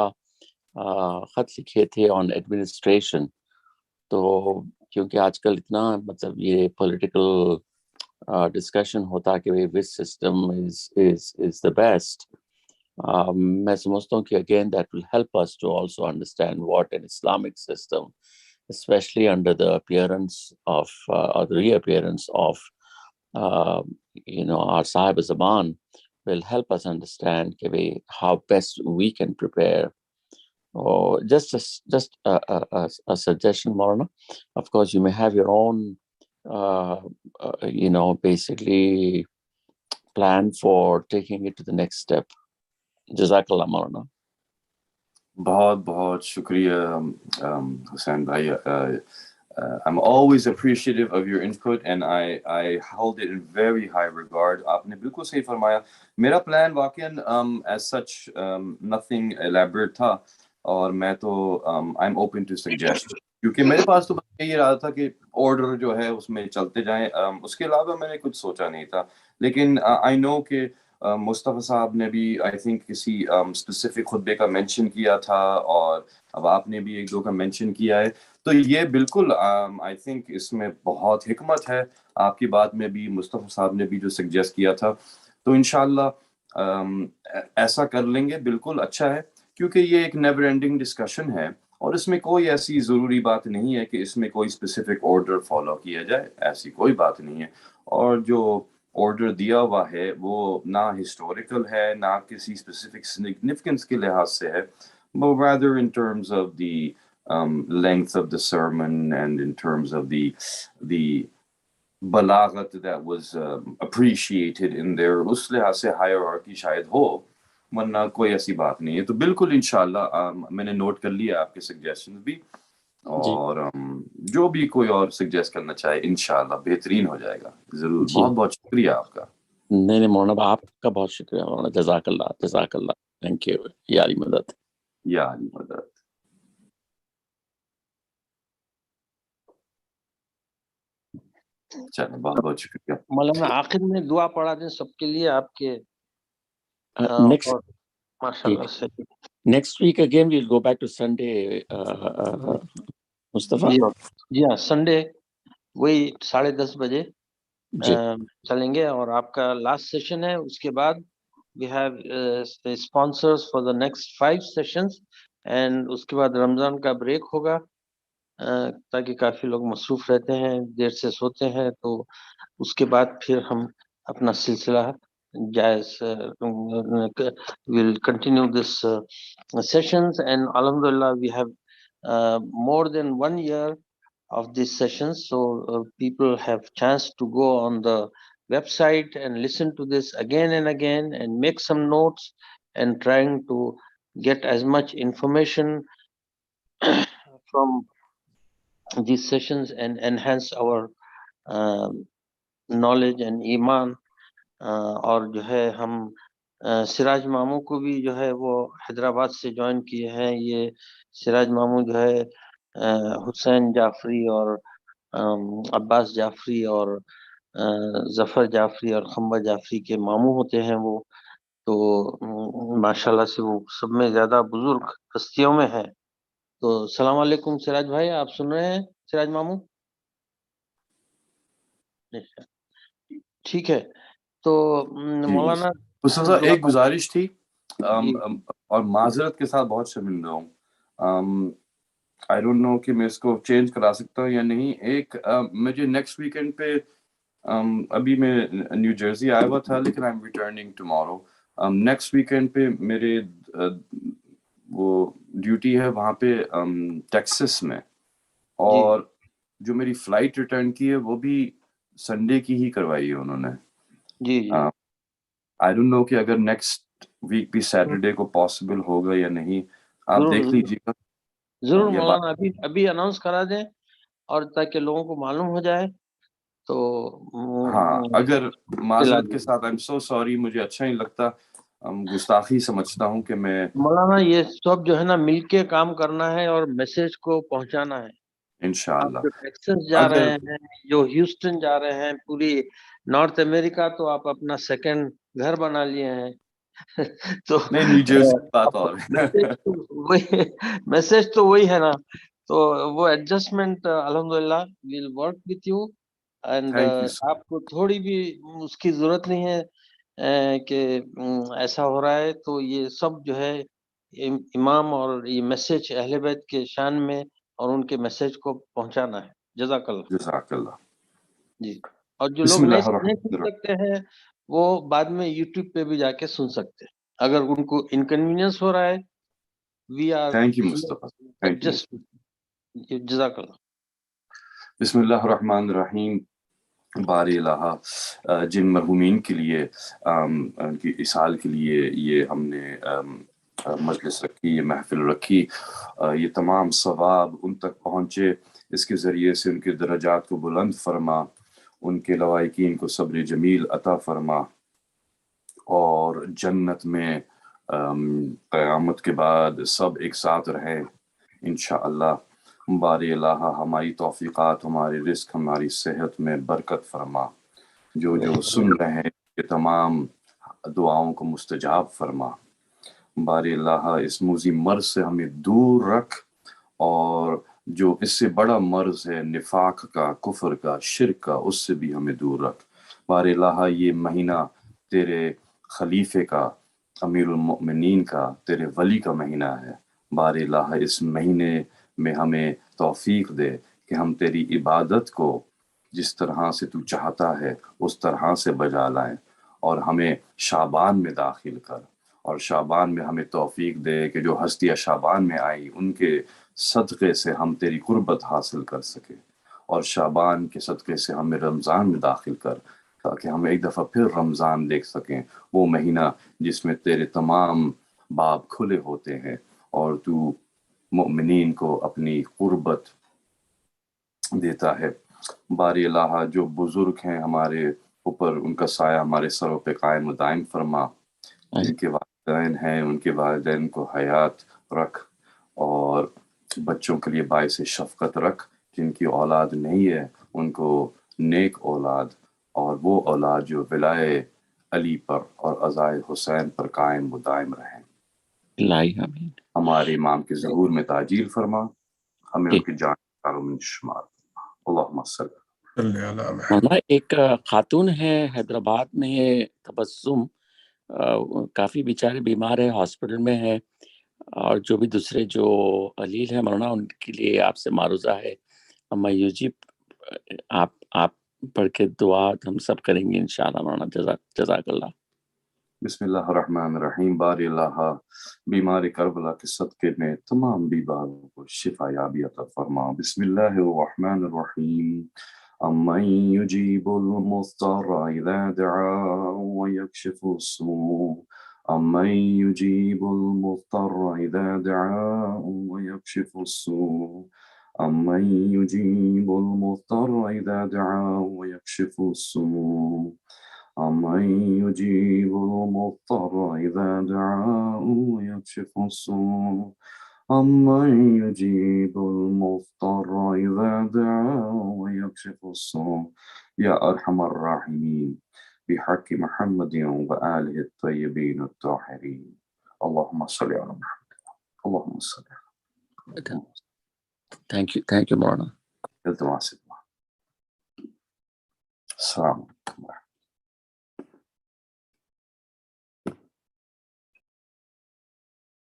خط لکھے تھے آن ایڈمنسٹریشن، تو کیونکہ آج کل اتنا مطلب یہ پولیٹیکل ڈسکشن ہوتا کہ which system is the best, میں سمجھتا ہوں کہ again that will help us to also understand what an Islamic system, especially under the appearance of or the reappearance of our Sahib Zaman, will help us understand how best we can prepare. Or just a suggestion, Maulana. Of course, you may have your own, basically plan for taking it to the next step. Jazakallah, Maulana. بہت بہت شکریہ حسین بھائی. I'm always appreciative of your input and I hold it in very high regard. آپ نے بالکل صحیح فرمایا. میرا plan واقعاً as such nothing elaborate تھا, اور میں تو I'm open to suggestion, کیونکہ میرے پاس تو بس یہی رہا تھا کہ آرڈر جو ہے اس میں چلتے جائیں. اس کے علاوہ میں نے کچھ سوچا نہیں تھا. لیکن I know کہ مصطفیٰ صاحب نے بھی آئی تھنک کسی اسپیسیفک خطبے کا مینشن کیا تھا, اور اب آپ نے بھی ایک دو کا مینشن کیا ہے. تو یہ بالکل آئی تھنک اس میں بہت حکمت ہے. آپ کی بات میں بھی مصطفیٰ صاحب نے بھی جو سجیسٹ کیا تھا, تو انشاءاللہ ایسا کر لیں گے. بالکل اچھا ہے, کیونکہ یہ ایک نیور اینڈنگ ڈسکشن ہے, اور اس میں کوئی ایسی ضروری بات نہیں ہے کہ اس میں کوئی اسپیسیفک آرڈر فالو کیا جائے. ایسی کوئی بات نہیں ہے. اور جو آرڈر دیا ہوا ہے وہ نہ ہسٹوریکل ہے, نہ کسی اسپیسیفک سگنیفیکنس کے لحاظ سے ہے, but rather in terms of the length of the sermon and in terms of the balaghat that was appreciated in there. اس لحاظ سے hierarchy شاید ہو, ورنہ کوئی ایسی بات نہیں ہے. تو بالکل انشاءاللہ میں نے نوٹ کر لیا آپ کے سجیشنز بھی, اور جو بھی کوئی اور سجیسٹ کرنا چاہے انشاءاللہ بہترین ہو جائے گا. ضرور. بہت بہت شکریہ آپ کا. نہیں مولانا, آپ کا بہت شکریہ مولانا. جزاک اللہ, جزاک اللہ. Thank you. یا علی مدد, یا علی مدد. چلیں, بہت بہت شکریہ مولانا. آخر میں دعا پڑھا دیں سب کے لیے آپ کے. Next week again we'll go back to Sunday. Mustafa ji ہاں, سنڈے وہی 10:30 بجے چلیں گے, اور آپ کا لاسٹ سیشن ہے. اس کے بعد we have sponsors for the next 5 sessions, and اس کے بعد رمضان کا بریک ہوگا, تاکہ کافی لوگ مصروف رہتے ہیں, دیر سے سوتے ہیں. تو اس کے بعد پھر ہم اپنا سلسلہ جائز will continue this sessions, and alhamdulillah we have more than 1 year of these sessions, so people have chance to go on the website and listen to this again and again and make some notes and trying to get as much information from these sessions and enhance our knowledge and ایمان. اور جو ہے ہم سراج ماموں کو بھی جو ہے وہ حیدرآباد سے جوائن کیے ہیں. یہ سراج ماموں جو ہے حسین جعفری اور عباس جعفری اور ظفر جعفری اور خمبہ جعفری کے ماموں ہوتے ہیں وہ. تو ماشاءاللہ سے وہ سب میں زیادہ بزرگ ہستیوں میں ہے. تو السلام علیکم سراج بھائی, آپ سن رہے ہیں سراج ماموں؟ ٹھیک ہے. تو مولانا ایک گزارش تھی, اور معذرت کے ساتھ بہت شرمندہ ہوں. آئی ڈونٹ نو کہ میں اس کو چینج کرا سکتا ہوں یا نہیں. ایک مجھے نیکسٹ ویکینڈ پہ, ابھی میں نیو جرسی آیا ہوا تھا لیکن I am returning tomorrow. Next weekend پہ میرے وہ ڈیوٹی ہے وہاں پہ ٹیکسس میں, اور جو میری فلائٹ ریٹرن کی ہے وہ بھی سنڈے کی ہی کروائی ہے انہوں نے. جی آئی ڈونٹ نو کہ اگر نیکسٹ ویک بھی سیٹرڈے کو پاسبل ہوگا یا نہیں, آپ دیکھ لیجیے گا. ضرور مولانا, ابھی اناؤنس کرا دیں اور تاکہ لوگوں کو معلوم ہو جائے. تو ہاں, اگر معذرت کے ساتھ آئی ایم سو سوری, مجھے اچھا نہیں لگتا, گستاخی سمجھتا ہوں کہ میں. مولانا یہ سب جو ہے نا مل کے کام کرنا ہے اور میسج کو پہنچانا ہے. انشاءاللہ آپ جو ٹیکسس جا رہے ہیں, جو ہیوسٹن جا رہے ہیں, پوری نارتھ امریکہ, تو آپ اپنا سیکنڈ گھر بنا لیے ہیں. تو نیو جرسی بات اور میسج تو وہی ہے نا. تو وہ ایڈجسٹمنٹ الحمدللہ will work with you, and آپ کو تھوڑی بھی اس کی ضرورت نہیں ہے کہ ایسا ہو رہا ہے، تو یہ سب جو ہے امام اور یہ میسج اہل بیت کے شان میں اور ان کے میسج کو پہنچانا ہے. جزاک اللہ. جزاک اللہ. جی. اور جو بسم لوگ اللہ نہیں الرحمن سن الرحیم. سکتے ہیں وہ بعد میں یوٹیوب پہ بھی جا کے سن سکتے ہیں اگر ان کو انکنوینئنس ہو رہا ہے. وی آر تھینک یو مصطفیٰ. Thank you. ایڈجسٹ. جزاک اللہ. بسم اللہ الرحمن الرحیم. باری الہ جن مرحومین کے لیے ان کی اصال کے لیے یہ ہم نے مجلس رکھی، یہ محفل رکھی، یہ تمام ثواب ان تک پہنچے، اس کے ذریعے سے ان کے درجات کو بلند فرما، ان کے لوائقین کو صبر جمیل عطا فرما، اور جنت میں قیامت کے بعد سب ایک ساتھ رہیں انشاءاللہ. باری الہ ہماری توفیقات، ہماری رزق، ہماری صحت میں برکت فرما. جو سن رہے ہیں یہ تمام دعاؤں کو مستجاب فرما. باری اللہ اس موذی مرض سے ہمیں دور رکھ، اور جو اس سے بڑا مرض ہے نفاق کا، کفر کا، شرک کا، اس سے بھی ہمیں دور رکھ. باری اللہ یہ مہینہ تیرے خلیفے کا، امیر المؤمنین کا، تیرے ولی کا مہینہ ہے. باری اللہ اس مہینے میں ہمیں توفیق دے کہ ہم تیری عبادت کو جس طرح سے تو چاہتا ہے اس طرح سے بجا لائیں، اور ہمیں شعبان میں داخل کر، اور شعبان میں ہمیں توفیق دے کہ جو ہستیاں شعبان میں آئی ان کے صدقے سے ہم تیری قربت حاصل کر سکیں، اور شعبان کے صدقے سے ہمیں رمضان میں داخل کر تاکہ ہم ایک دفعہ پھر رمضان دیکھ سکیں، وہ مہینہ جس میں تیرے تمام باب کھلے ہوتے ہیں اور تو مؤمنین کو اپنی قربت دیتا ہے. باری اللہ جو بزرگ ہیں ہمارے اوپر، ان کا سایہ ہمارے سروں پہ قائم و دائم فرما. جن کے والدین ہیں ان کے والدین کو حیات رکھ، اور بچوں کے لیے باعث شفقت رکھ. جن کی اولاد نہیں ہے ان کو نیک اولاد، اور وہ اولاد جو ولائے علی پر اور عزائے حسین پر قائم و دائم رہیں. آمین. ہمارے امام کے ظہور میں تعجیل فرما، ہمیں ان کی جانکاروں میں شمار. اللہم صلی مولانا ایک خاتون ہے حیدرآباد میں، تبسم، کافی بیچارے بیمار ہے، ہاسپٹل میں ہے، اور جو بھی دوسرے جو علیل ہیں مولانا ان کے لیے آپ سے معروضہ ہے. اما یوجیب آپ پڑھ کے دعا ہم سب کریں گے انشاءاللہ مولانا. جزاک اللہ. بسم اللہ الرحمن الرحیم. باری اللہ بیمار کربلا کے صدقے میں تمام بیماروں کو شفا یابی عطا فرما. بسم اللہ الرحمن الرحیم. امن یجیب المضطر اذا دعا ویکشف السوء. امن یجیب المضطر اذا دعا ویکشف السوء. امن یجیب المضطر اذا دعا ویکشف السوء. أمن يجيب المضطر إذا دعاه ويكشف السوء. أمن يجيب المضطر إذا دعاه ويكشف السوء. يا أرحم الراحمين بحق محمد وآله الطيبين الطاهرين. اللهم صل على محمد. اللهم صل على محمد. Thank you مولانا. السلام.